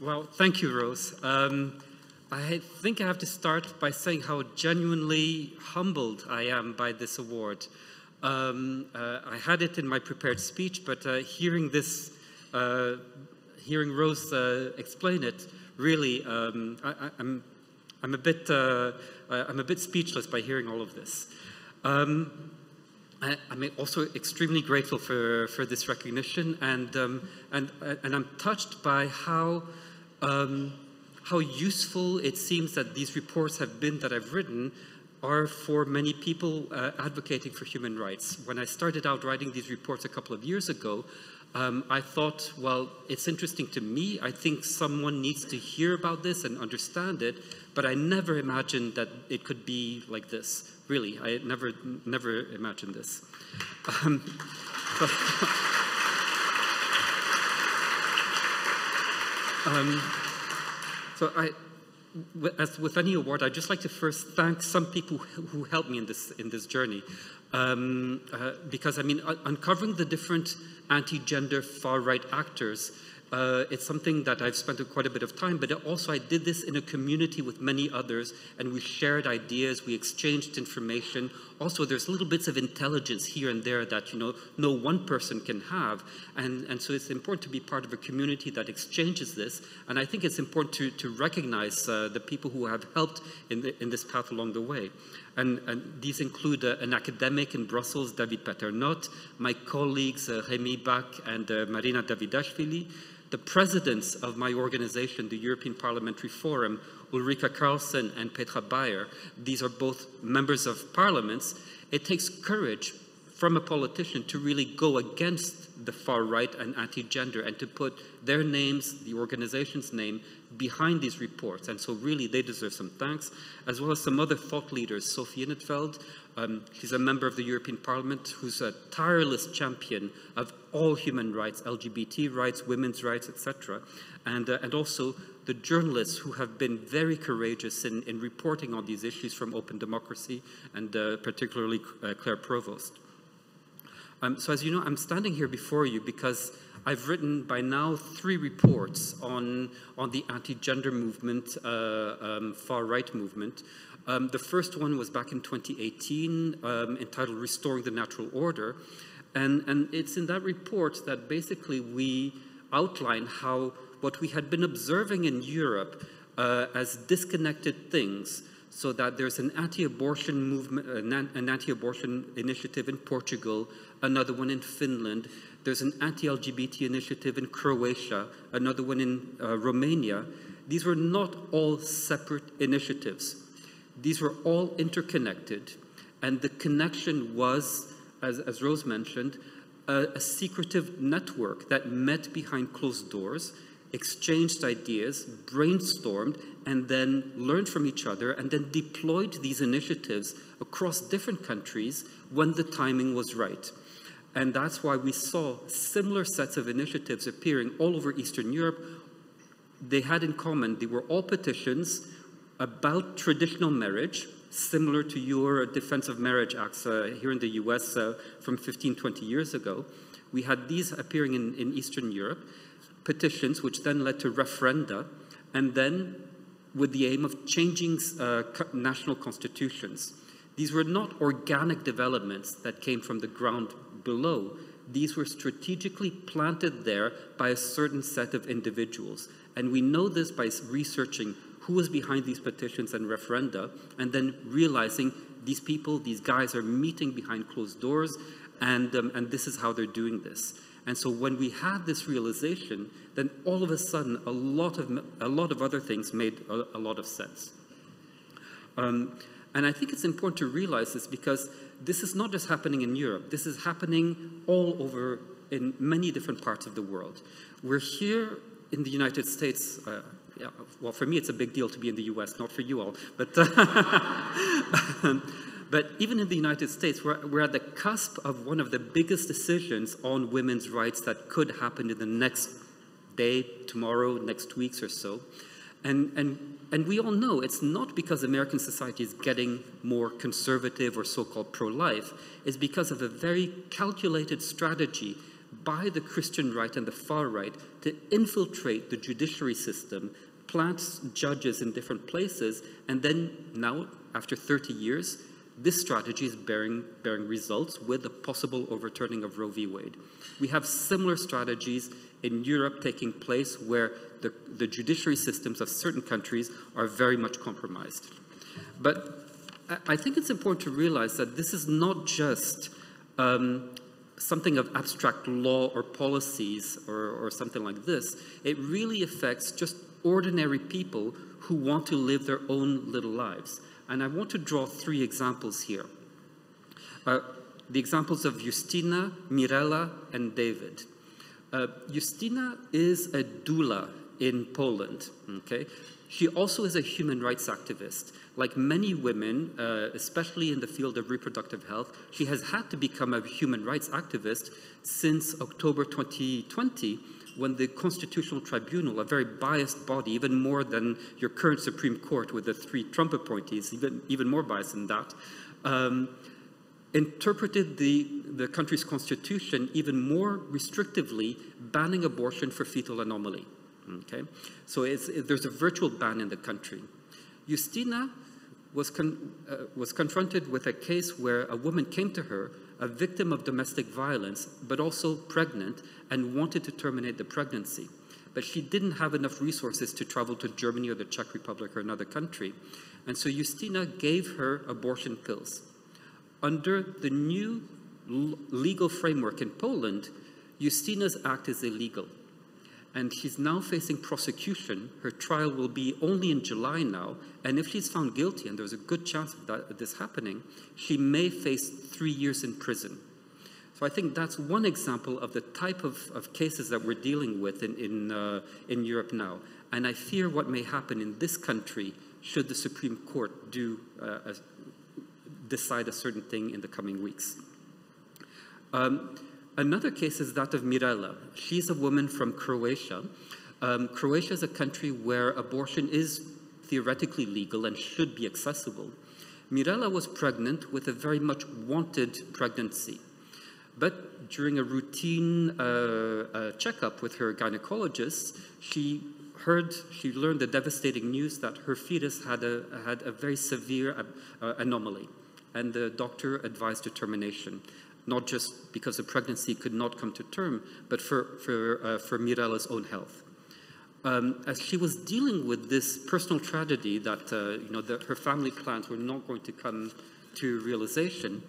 Well, thank you, Rose. I think I have to start by saying how genuinely humbled I am by this award. I had it in my prepared speech, but hearing Rose explain it, really, I'm a bit speechless by hearing all of this. I'm also extremely grateful for this recognition, and I'm touched by how useful it seems that these reports have been that I've written are for many people advocating for human rights. When I started out writing these reports a couple of years ago, I thought, well, it's interesting to me. I think someone needs to hear about this and understand it, but I never imagined that it could be like this. Really, I never imagined this. As with any award, I'd just like to first thank some people who helped me in this journey, because I mean, uncovering the different anti-gender far-right actors. It's something that I've spent quite a bit of time, but also I did this in a community with many others, and we shared ideas, we exchanged information. Also, there's little bits of intelligence here and there that, you know, no one person can have, and so it's important to be part of a community that exchanges this, and I think it's important to recognize the people who have helped in this path along the way. And these include an academic in Brussels, David Paternot, my colleagues Rémi Bach and Marina Davidashvili, the presidents of my organization, the European Parliamentary Forum, Ulrika Carlsen and Petra Bayer. These are both members of parliaments. It takes courage from a politician to really go against the far right and anti-gender and to put their names, the organization's name, behind these reports. And so really they deserve some thanks, as well as some other thought leaders. Sophie Innetfeld, she's a member of the European Parliament who's a tireless champion of all human rights, LGBT rights, women's rights, etc. And also the journalists who have been very courageous in reporting on these issues from Open Democracy, and particularly Claire Provost. So as you know, I'm standing here before you because I've written by now 3 reports on the anti-gender movement, far-right movement. The first one was back in 2018, entitled Restoring the Natural Order. And it's in that report that basically we outline how what we had been observing in Europe as disconnected things, so that there's an anti-abortion movement, an anti-abortion initiative in Portugal, another one in Finland, there's an anti-LGBT initiative in Croatia, another one in Romania. These were not all separate initiatives. These were all interconnected, and the connection was, as Rose mentioned, a secretive network that met behind closed doors, exchanged ideas, brainstormed, and then learned from each other, and then deployed these initiatives across different countries when the timing was right. And that's why we saw similar sets of initiatives appearing all over Eastern Europe. They had in common, they were all petitions about traditional marriage, similar to your Defense of Marriage Acts here in the US from 15, 20 years ago. We had these appearing in Eastern Europe, petitions which then led to referenda, and then with the aim of changing national constitutions. These were not organic developments that came from the ground below. These were strategically planted there by a certain set of individuals. And we know this by researching who was behind these petitions and referenda, and then realizing these people, these guys are meeting behind closed doors, and this is how they're doing this. And so when we had this realization, then all of a sudden, a lot of other things made a lot of sense. And I think it's important to realize this because this is not just happening in Europe. This is happening all over in many different parts of the world. We're here in the United States. Yeah, well, for me, it's a big deal to be in the US, not for you all. But, but even in the United States, we're at the cusp of one of the biggest decisions on women's rights that could happen in the next day, tomorrow, next weeks or so. And we all know it's not because American society is getting more conservative or so-called pro-life. It's because of a very calculated strategy by the Christian right and the far right to infiltrate the judiciary system, plant judges in different places, and then now, after 30 years, this strategy is bearing results with the possible overturning of Roe v. Wade. We have similar strategies in Europe taking place where the judiciary systems of certain countries are very much compromised. But I think it's important to realize that this is not just something of abstract law or policies or something like this. It really affects just ordinary people who want to live their own little lives. And I want to draw 3 examples here. The examples of Justina, Mirela, and David. Justina is a doula in Poland, okay? She also is a human rights activist. Like many women, especially in the field of reproductive health, she has had to become a human rights activist since October 2020, when the Constitutional Tribunal, a very biased body, even more than your current Supreme Court with the 3 Trump appointees, even more biased than that, interpreted the country's constitution even more restrictively, banning abortion for fetal anomaly. Okay, so there's a virtual ban in the country. Justina was confronted with a case where a woman came to her, a victim of domestic violence, but also pregnant, and wanted to terminate the pregnancy. But she didn't have enough resources to travel to Germany or the Czech Republic or another country. And so Justina gave her abortion pills. Under the new legal framework in Poland, Justina's act is illegal. And she's now facing prosecution. Her trial will be only in July now. And if she's found guilty, and there's a good chance of this happening, she may face 3 years in prison. So I think that's one example of the type of cases that we're dealing with in Europe now. And I fear what may happen in this country should the Supreme Court decide a certain thing in the coming weeks. Another case is that of Mirela. She's a woman from Croatia. Croatia is a country where abortion is theoretically legal and should be accessible. Mirela was pregnant with a very much wanted pregnancy. But during a routine checkup with her gynecologist, she learned the devastating news that her fetus had a very severe anomaly, and the doctor advised termination, not just because the pregnancy could not come to term, but for Mirella's own health. As she was dealing with this personal tragedy that her family plans were not going to come to realization,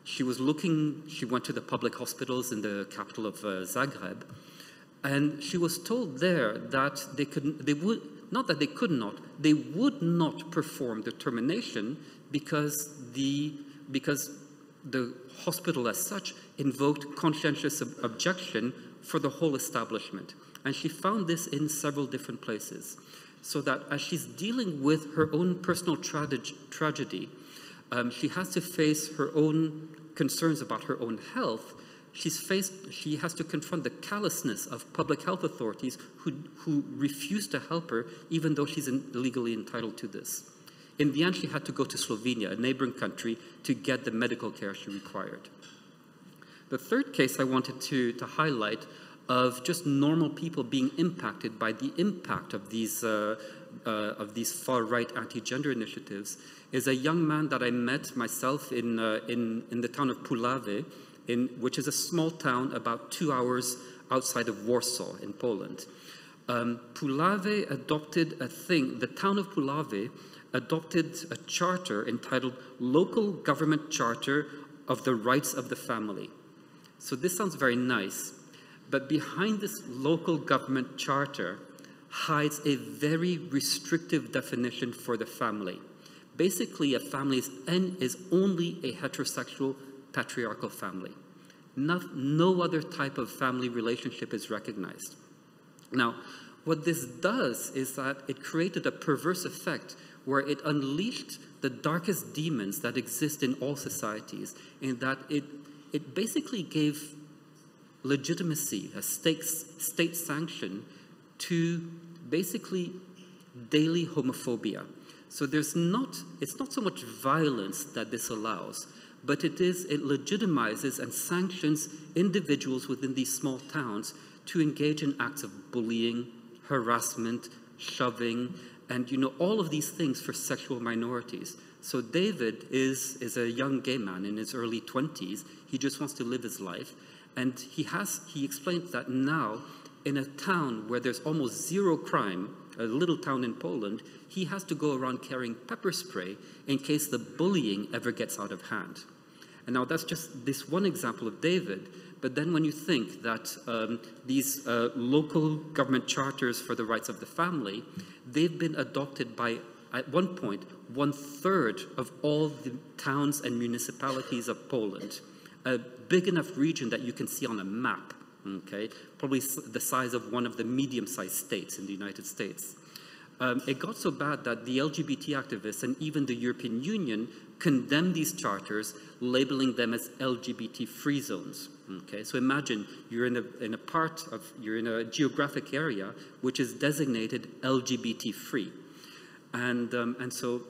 she went to the public hospitals in the capital of Zagreb, and she was told there that they would not perform the termination because the hospital as such invoked conscientious objection for the whole establishment. And she found this in several different places. So that as she's dealing with her own personal tragedy, she has to face her own concerns about her own health. She has to confront the callousness of public health authorities who refuse to help her, even though she's legally entitled to this. In the end, she had to go to Slovenia, a neighboring country, to get the medical care she required. The third case I wanted to highlight of just normal people being impacted by the impact of these far-right anti-gender initiatives is a young man that I met myself in the town of Puławy, which is a small town about 2 hours outside of Warsaw in Poland. Puławy adopted the town of Puławy adopted a charter entitled Local Government Charter of the Rights of the Family. So this sounds very nice, but behind this local government charter hides a very restrictive definition for the family. Basically, a family is only a heterosexual patriarchal family. No other type of family relationship is recognized. Now, what this does is that it created a perverse effect where it unleashed the darkest demons that exist in all societies, in that it basically gave legitimacy, a state sanction to basically daily homophobia. So it's not so much violence that this allows, but it legitimizes and sanctions individuals within these small towns to engage in acts of bullying, harassment, shoving, and all of these things for sexual minorities. So David is a young gay man in his early 20s. He just wants to live his life. And he explained that now, in a town where there's almost zero crime, a little town in Poland, he has to go around carrying pepper spray in case the bullying ever gets out of hand. And now that's just this one example of David, but then when you think that these local government charters for the rights of the family, they've been adopted by, at one point, 1/3 of all the towns and municipalities of Poland. A big enough region that you can see on a map, okay? Probably the size of one of the medium-sized states in the United States. It got so bad that the LGBT activists and even the European Union condemned these charters, labeling them as LGBT-free zones. Okay, so imagine you're in a geographic area which is designated LGBT-free, and so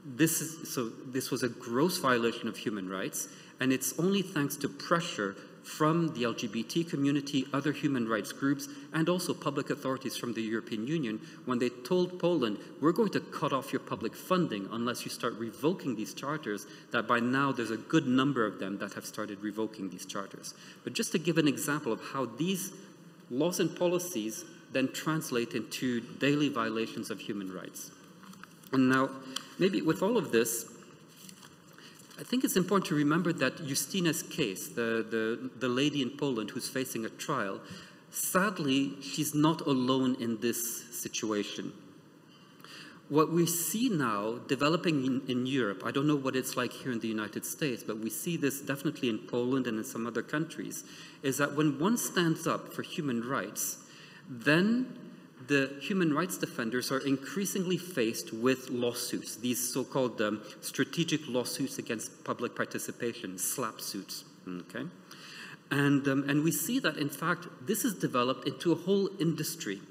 this was a gross violation of human rights, and it's only thanks to pressure from the LGBT community, other human rights groups, and also public authorities from the European Union, when they told Poland, we're going to cut off your public funding unless you start revoking these charters, that by now there's a good number of them that have started revoking these charters. But just to give an example of how these laws and policies then translate into daily violations of human rights. And now, maybe with all of this, I think it's important to remember that Justina's case, the lady in Poland who's facing a trial, sadly, she's not alone in this situation. What we see now developing in Europe, I don't know what it's like here in the United States, but we see this definitely in Poland and in some other countries, is that when one stands up for human rights, then the human rights defenders are increasingly faced with lawsuits, these so-called strategic lawsuits against public participation, SLAPP suits, okay? And we see that, in fact, this has developed into a whole industry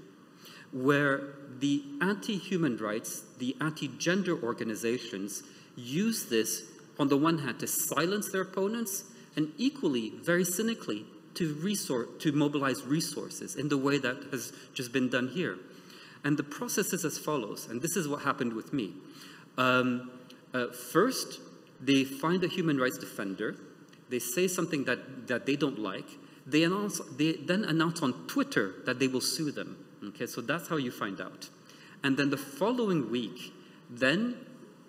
where the anti-human rights, the anti-gender organizations use this, on the one hand, to silence their opponents, and equally, very cynically, to mobilize resources in the way that has just been done here. And the process is as follows, and this is what happened with me. First, they find a human rights defender, they say something that they don't like, they then announce on Twitter that they will sue them. Okay, so that's how you find out. And then the following week, then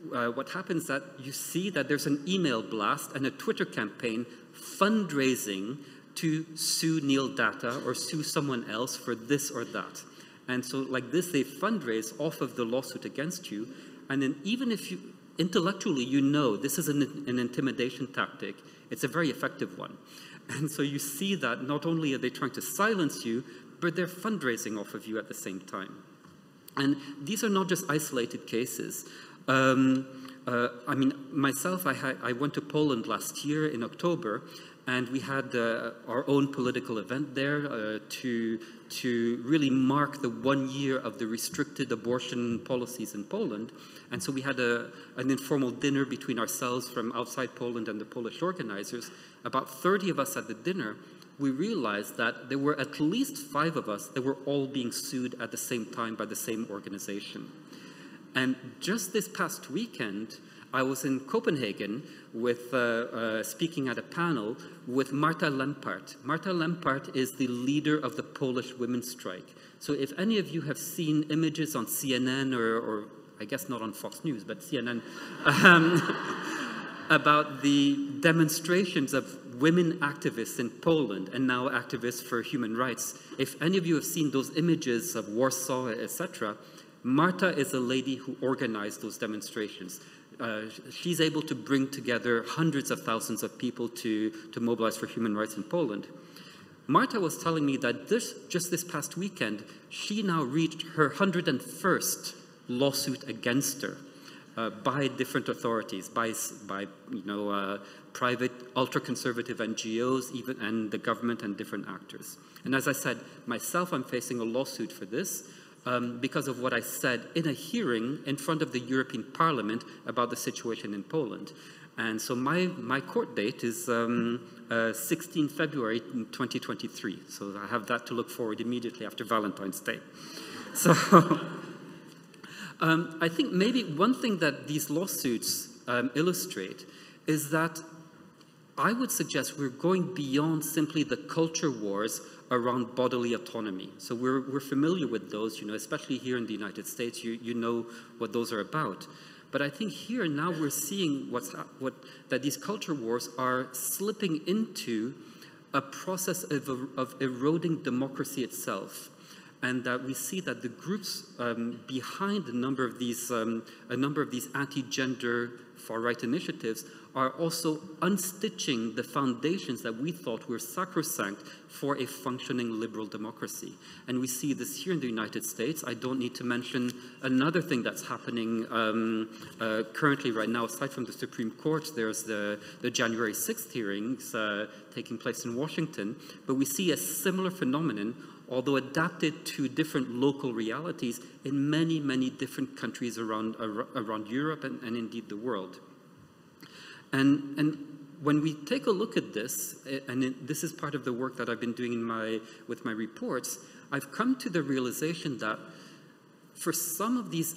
what happens is that you see that there's an email blast and a Twitter campaign fundraising to sue Neil Data or sue someone else for this or that. And so like this, they fundraise off of the lawsuit against you. And then even if you, intellectually, you know this is an intimidation tactic, it's a very effective one. And so you see that not only are they trying to silence you, but they're fundraising off of you at the same time. And these are not just isolated cases. I mean, myself, I went to Poland last year in October, and we had our own political event there to really mark the 1 year of the restricted abortion policies in Poland. And so we had an informal dinner between ourselves from outside Poland and the Polish organizers. About 30 of us at the dinner. We realized that there were at least 5 of us that were all being sued at the same time by the same organization. And just this past weekend, I was in Copenhagen with speaking at a panel with Marta Lempart. Marta Lempart is the leader of the Polish women's strike. So if any of you have seen images on CNN or I guess not on Fox News, but CNN, about the demonstrations of women activists in Poland and now activists for human rights. If any of you have seen those images of Warsaw, etc., Marta is a lady who organized those demonstrations. She's able to bring together hundreds of thousands of people to mobilize for human rights in Poland. Marta was telling me that just this past weekend, she now reached her 101st lawsuit against her. By different authorities, by private ultra-conservative NGOs, even and the government and different actors. And as I said, myself, I'm facing a lawsuit for this because of what I said in a hearing in front of the European Parliament about the situation in Poland. And so my court date is 16 February 2023. So I have that to look forward immediately after Valentine's Day. So. I think maybe one thing that these lawsuits illustrate is that I would suggest we're going beyond simply the culture wars around bodily autonomy. So we're familiar with those, especially here in the United States, you know what those are about. But I think here now we're seeing that these culture wars are slipping into a process of eroding democracy itself. And that we see that the groups behind a number of these anti-gender far-right initiatives are also unstitching the foundations that we thought were sacrosanct for a functioning liberal democracy. And we see this here in the United States. I don't need to mention another thing that's happening currently right now. Aside from the Supreme Court, there's the January 6th hearings taking place in Washington. But we see a similar phenomenon, although adapted to different local realities in many, many different countries around Europe and indeed the world. And when we take a look at this, and this is part of the work that I've been doing with my reports, I've come to the realization that for some of these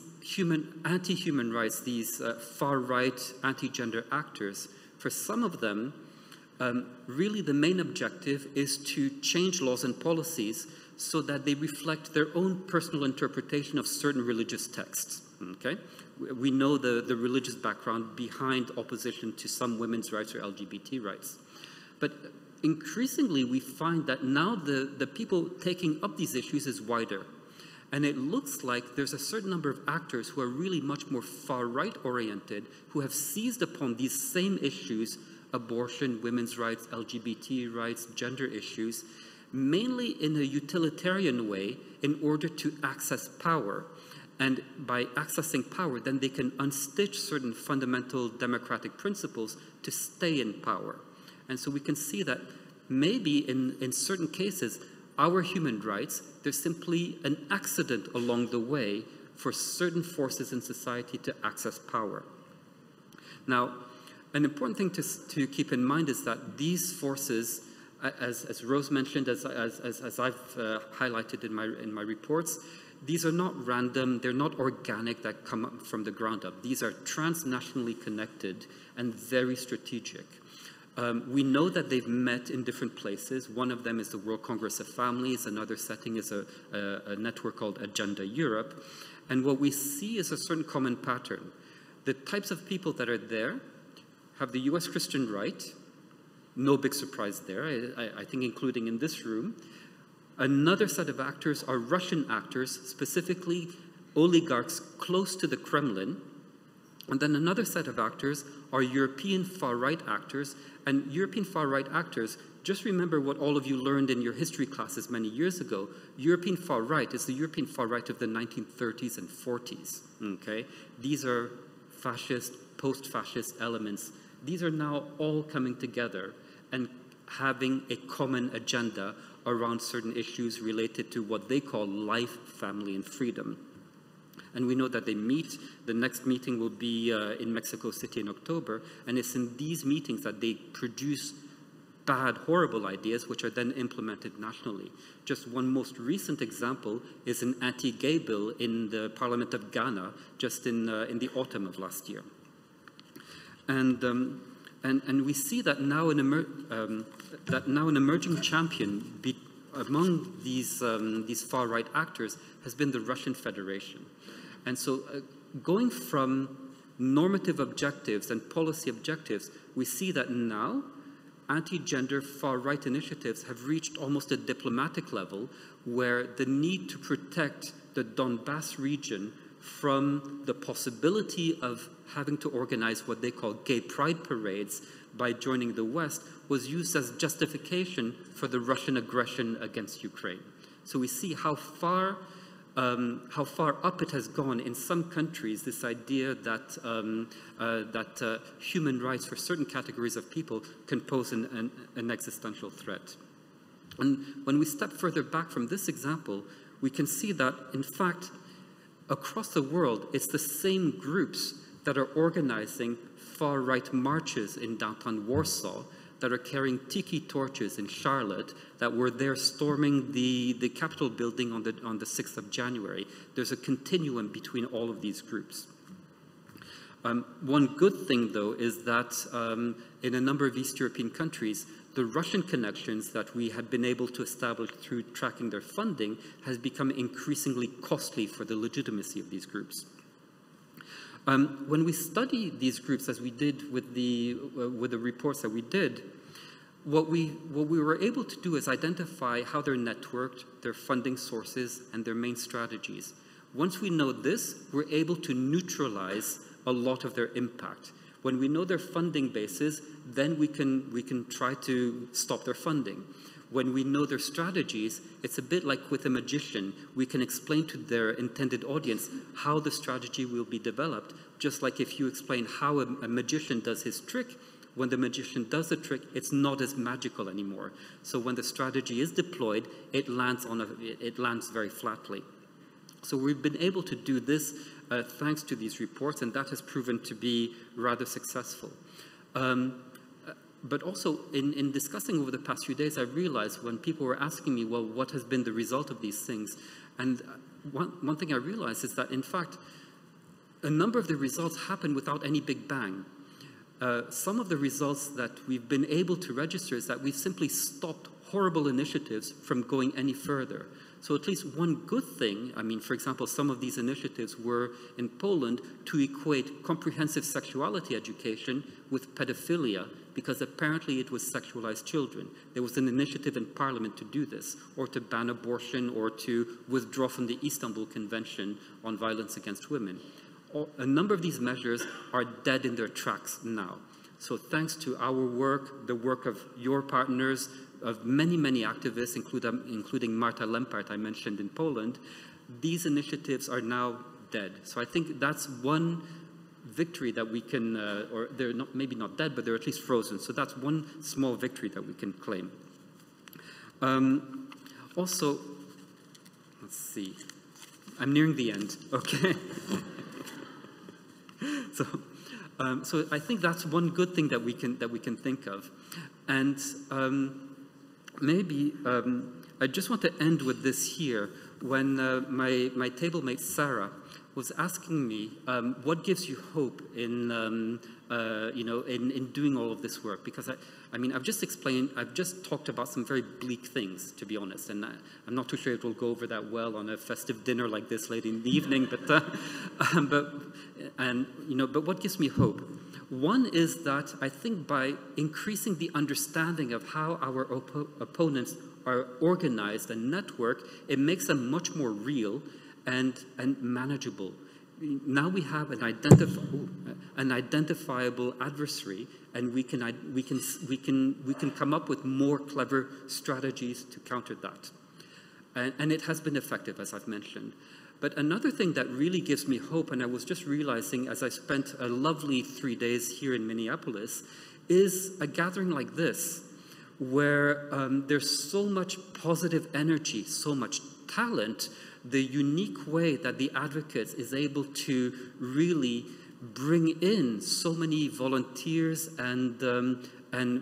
anti-human rights, these far-right anti-gender actors, for some of them, really the main objective is to change laws and policies so that they reflect their own personal interpretation of certain religious texts. Okay? We know the religious background behind opposition to some women's rights or LGBT rights. But increasingly we find that now the people taking up these issues is wider. And it looks like there's a certain number of actors who are really much more far-right oriented, who have seized upon these same issues, abortion, women's rights, LGBT rights, gender issues, mainly in a utilitarian way in order to access power. And by accessing power, then they can unstitch certain fundamental democratic principles to stay in power. And so we can see that maybe in certain cases, our human rights, there's simply an accident along the way for certain forces in society to access power. Now, an important thing to keep in mind is that these forces, as Rose mentioned, as I've highlighted in my reports, these are not random, they're not organic that come up from the ground up. These are transnationally connected and very strategic. We know that they've met in different places. One of them is the World Congress of Families. Another setting is a network called Agenda Europe. And what we see is a certain common pattern. The types of people that are there have the US Christian right, no big surprise there, I think including in this room. Another set of actors are Russian actors, specifically oligarchs close to the Kremlin. And then another set of actors are European far-right actors. And European far-right actors, just remember what all of you learned in your history classes many years ago. European far-right is the European far-right of the 1930s and 40s, okay? These are fascist, post-fascist elements. These are now all coming together and having a common agenda around certain issues related to what they call life, family, and freedom. And we know that they meet. The next meeting will be in Mexico City in October, and it's in these meetings that they produce bad, horrible ideas, which are then implemented nationally. Just one most recent example is an anti-gay bill in the Parliament of Ghana, just in the autumn of last year. And we see that now an emerging champion among these far-right actors has been the Russian Federation. And so going from normative objectives and policy objectives, we see that now anti-gender far-right initiatives have reached almost a diplomatic level where the need to protect the Donbass region from the possibility of having to organize what they call gay pride parades by joining the West was used as justification for the Russian aggression against Ukraine. So we see how far up it has gone in some countries, this idea that human rights for certain categories of people can pose an existential threat. And when we step further back from this example, we can see that, in fact, across the world, it's the same groups that are organizing far-right marches in downtown Warsaw, that are carrying tiki torches in Charlotte, that were there storming the Capitol building on the 6th of January. There's a continuum between all of these groups. One good thing, though, is that in a number of East European countries, the Russian connections that we had been able to establish through tracking their funding has become increasingly costly for the legitimacy of these groups. When we study these groups, as we did with the reports that we did, what we were able to do is identify how they're networked, their funding sources, and their main strategies. Once we know this, we're able to neutralize a lot of their impact. When we know their funding bases, then we can try to stop their funding. When we know their strategies, it's a bit like with a magician. We can explain to their intended audience how the strategy will be developed, just like if you explain how a magician does his trick. When the magician does the trick, it's not as magical anymore. So when the strategy is deployed, it lands very flatly. So we've been able to do this thanks to these reports, and that has proven to be rather successful. But also, in discussing over the past few days, I realized when people were asking me, well, what has been the result of these things? And one thing I realized is that, in fact, a number of the results happened without any big bang. Some of the results that we've been able to register is that we've simply stopped horrible initiatives from going any further. So at least one good thing, I mean, for example, some of these initiatives were in Poland to equate comprehensive sexuality education with pedophilia, because apparently it was sexualized children. There was an initiative in Parliament to do this, or to ban abortion, or to withdraw from the Istanbul Convention on Violence Against Women. A number of these measures are dead in their tracks now. So thanks to our work, the work of your partners, of many, many activists, including Marta Lempart I mentioned in Poland, these initiatives are now dead. So I think that's one victory that we can, or they're not, maybe not dead, but they're at least frozen. So that's one small victory that we can claim. Also, let's see, I'm nearing the end, okay. So So I think that's one good thing that we can think of. And maybe I just want to end with this here. When my table mate Sarah was asking me what gives you hope in in doing all of this work, because I mean I've just talked about some very bleak things, to be honest, and I'm not too sure it will go over that well on a festive dinner like this late in the evening. But what gives me hope? One is that I think by increasing the understanding of how our opponents are organized and networked, it makes them much more real and manageable. Now we have an identifiable adversary, and we can come up with more clever strategies to counter that. And it has been effective, as I've mentioned. But another thing that really gives me hope, and I was just realizing as I spent a lovely 3 days here in Minneapolis, is a gathering like this, where there's so much positive energy, so much talent, the unique way that the Advocates is able to really bring in so many volunteers and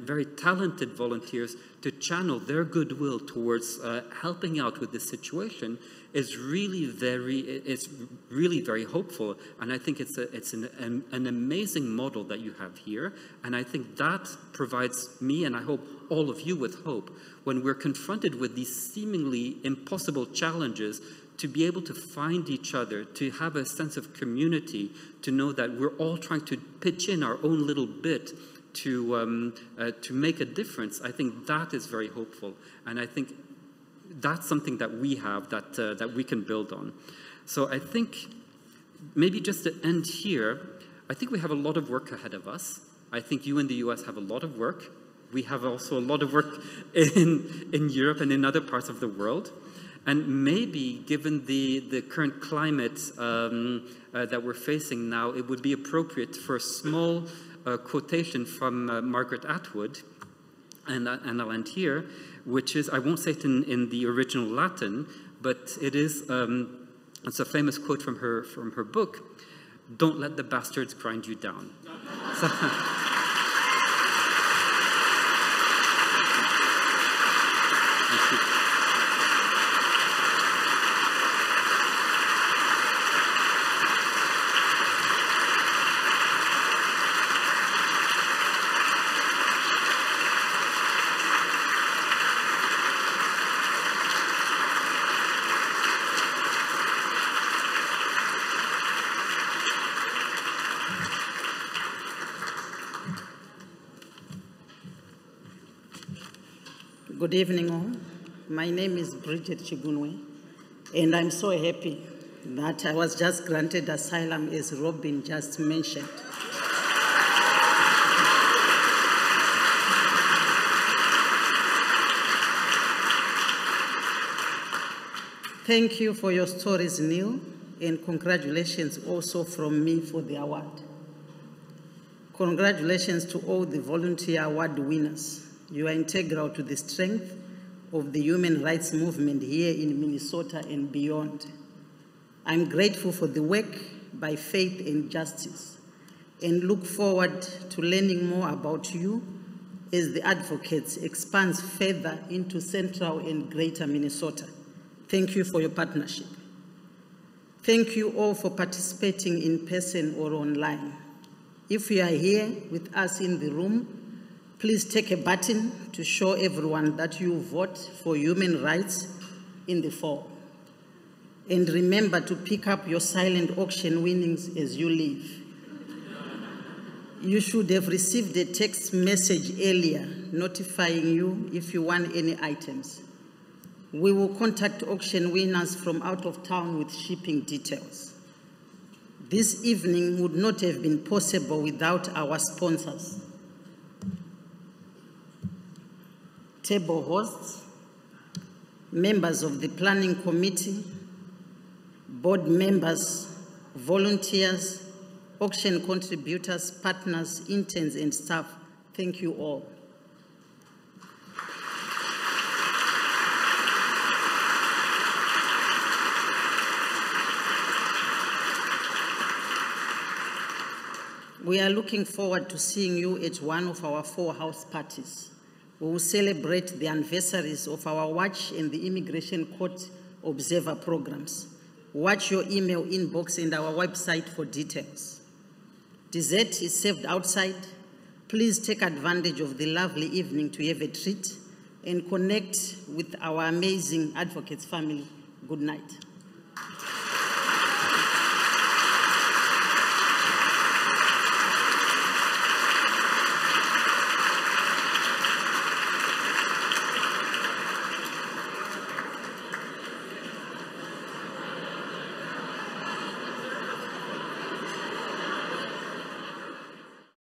very talented volunteers to channel their goodwill towards helping out with this situation is really very hopeful. And I think it's an amazing model that you have here. And I think that provides me, and I hope all of you, with hope when we're confronted with these seemingly impossible challenges, to be able to find each other, to have a sense of community, to know that we're all trying to pitch in our own little bit to make a difference. I think that is very hopeful. And I think that's something that we have that we can build on. So I think maybe just to end here, I think we have a lot of work ahead of us. I think you in the US have a lot of work. We have also a lot of work in Europe and in other parts of the world. And maybe, given the current climate that we're facing now, it would be appropriate for a small quotation from Margaret Atwood, and I'll end here, which is, I won't say it in the original Latin, but it's a famous quote from her book, "Don't let the bastards grind you down." So, thank you. Good evening all. My name is Bridget Chigunwe, and I'm so happy that I was just granted asylum, as Robin just mentioned. Thank you for your stories, Neil, and congratulations also from me for the award. Congratulations to all the volunteer award winners. You are integral to the strength of the human rights movement here in Minnesota and beyond. I'm grateful for the work by Faith and Justice, and look forward to learning more about you as the Advocates expands further into central and greater Minnesota. Thank you for your partnership. Thank you all for participating in person or online. If you are here with us in the room, please take a button to show everyone that you vote for human rights in the fall. And remember to pick up your silent auction winnings as you leave. You should have received a text message earlier notifying you if you won any items. We will contact auction winners from out of town with shipping details. This evening would not have been possible without our sponsors. Table hosts, members of the planning committee, board members, volunteers, auction contributors, partners, interns, and staff, thank you all. We are looking forward to seeing you at one of our 4 house parties. We will celebrate the anniversaries of our Watch and the Immigration Court Observer programs. Watch your email inbox and our website for details. Dessert is served outside. Please take advantage of the lovely evening to have a treat and connect with our amazing advocates family. Good night.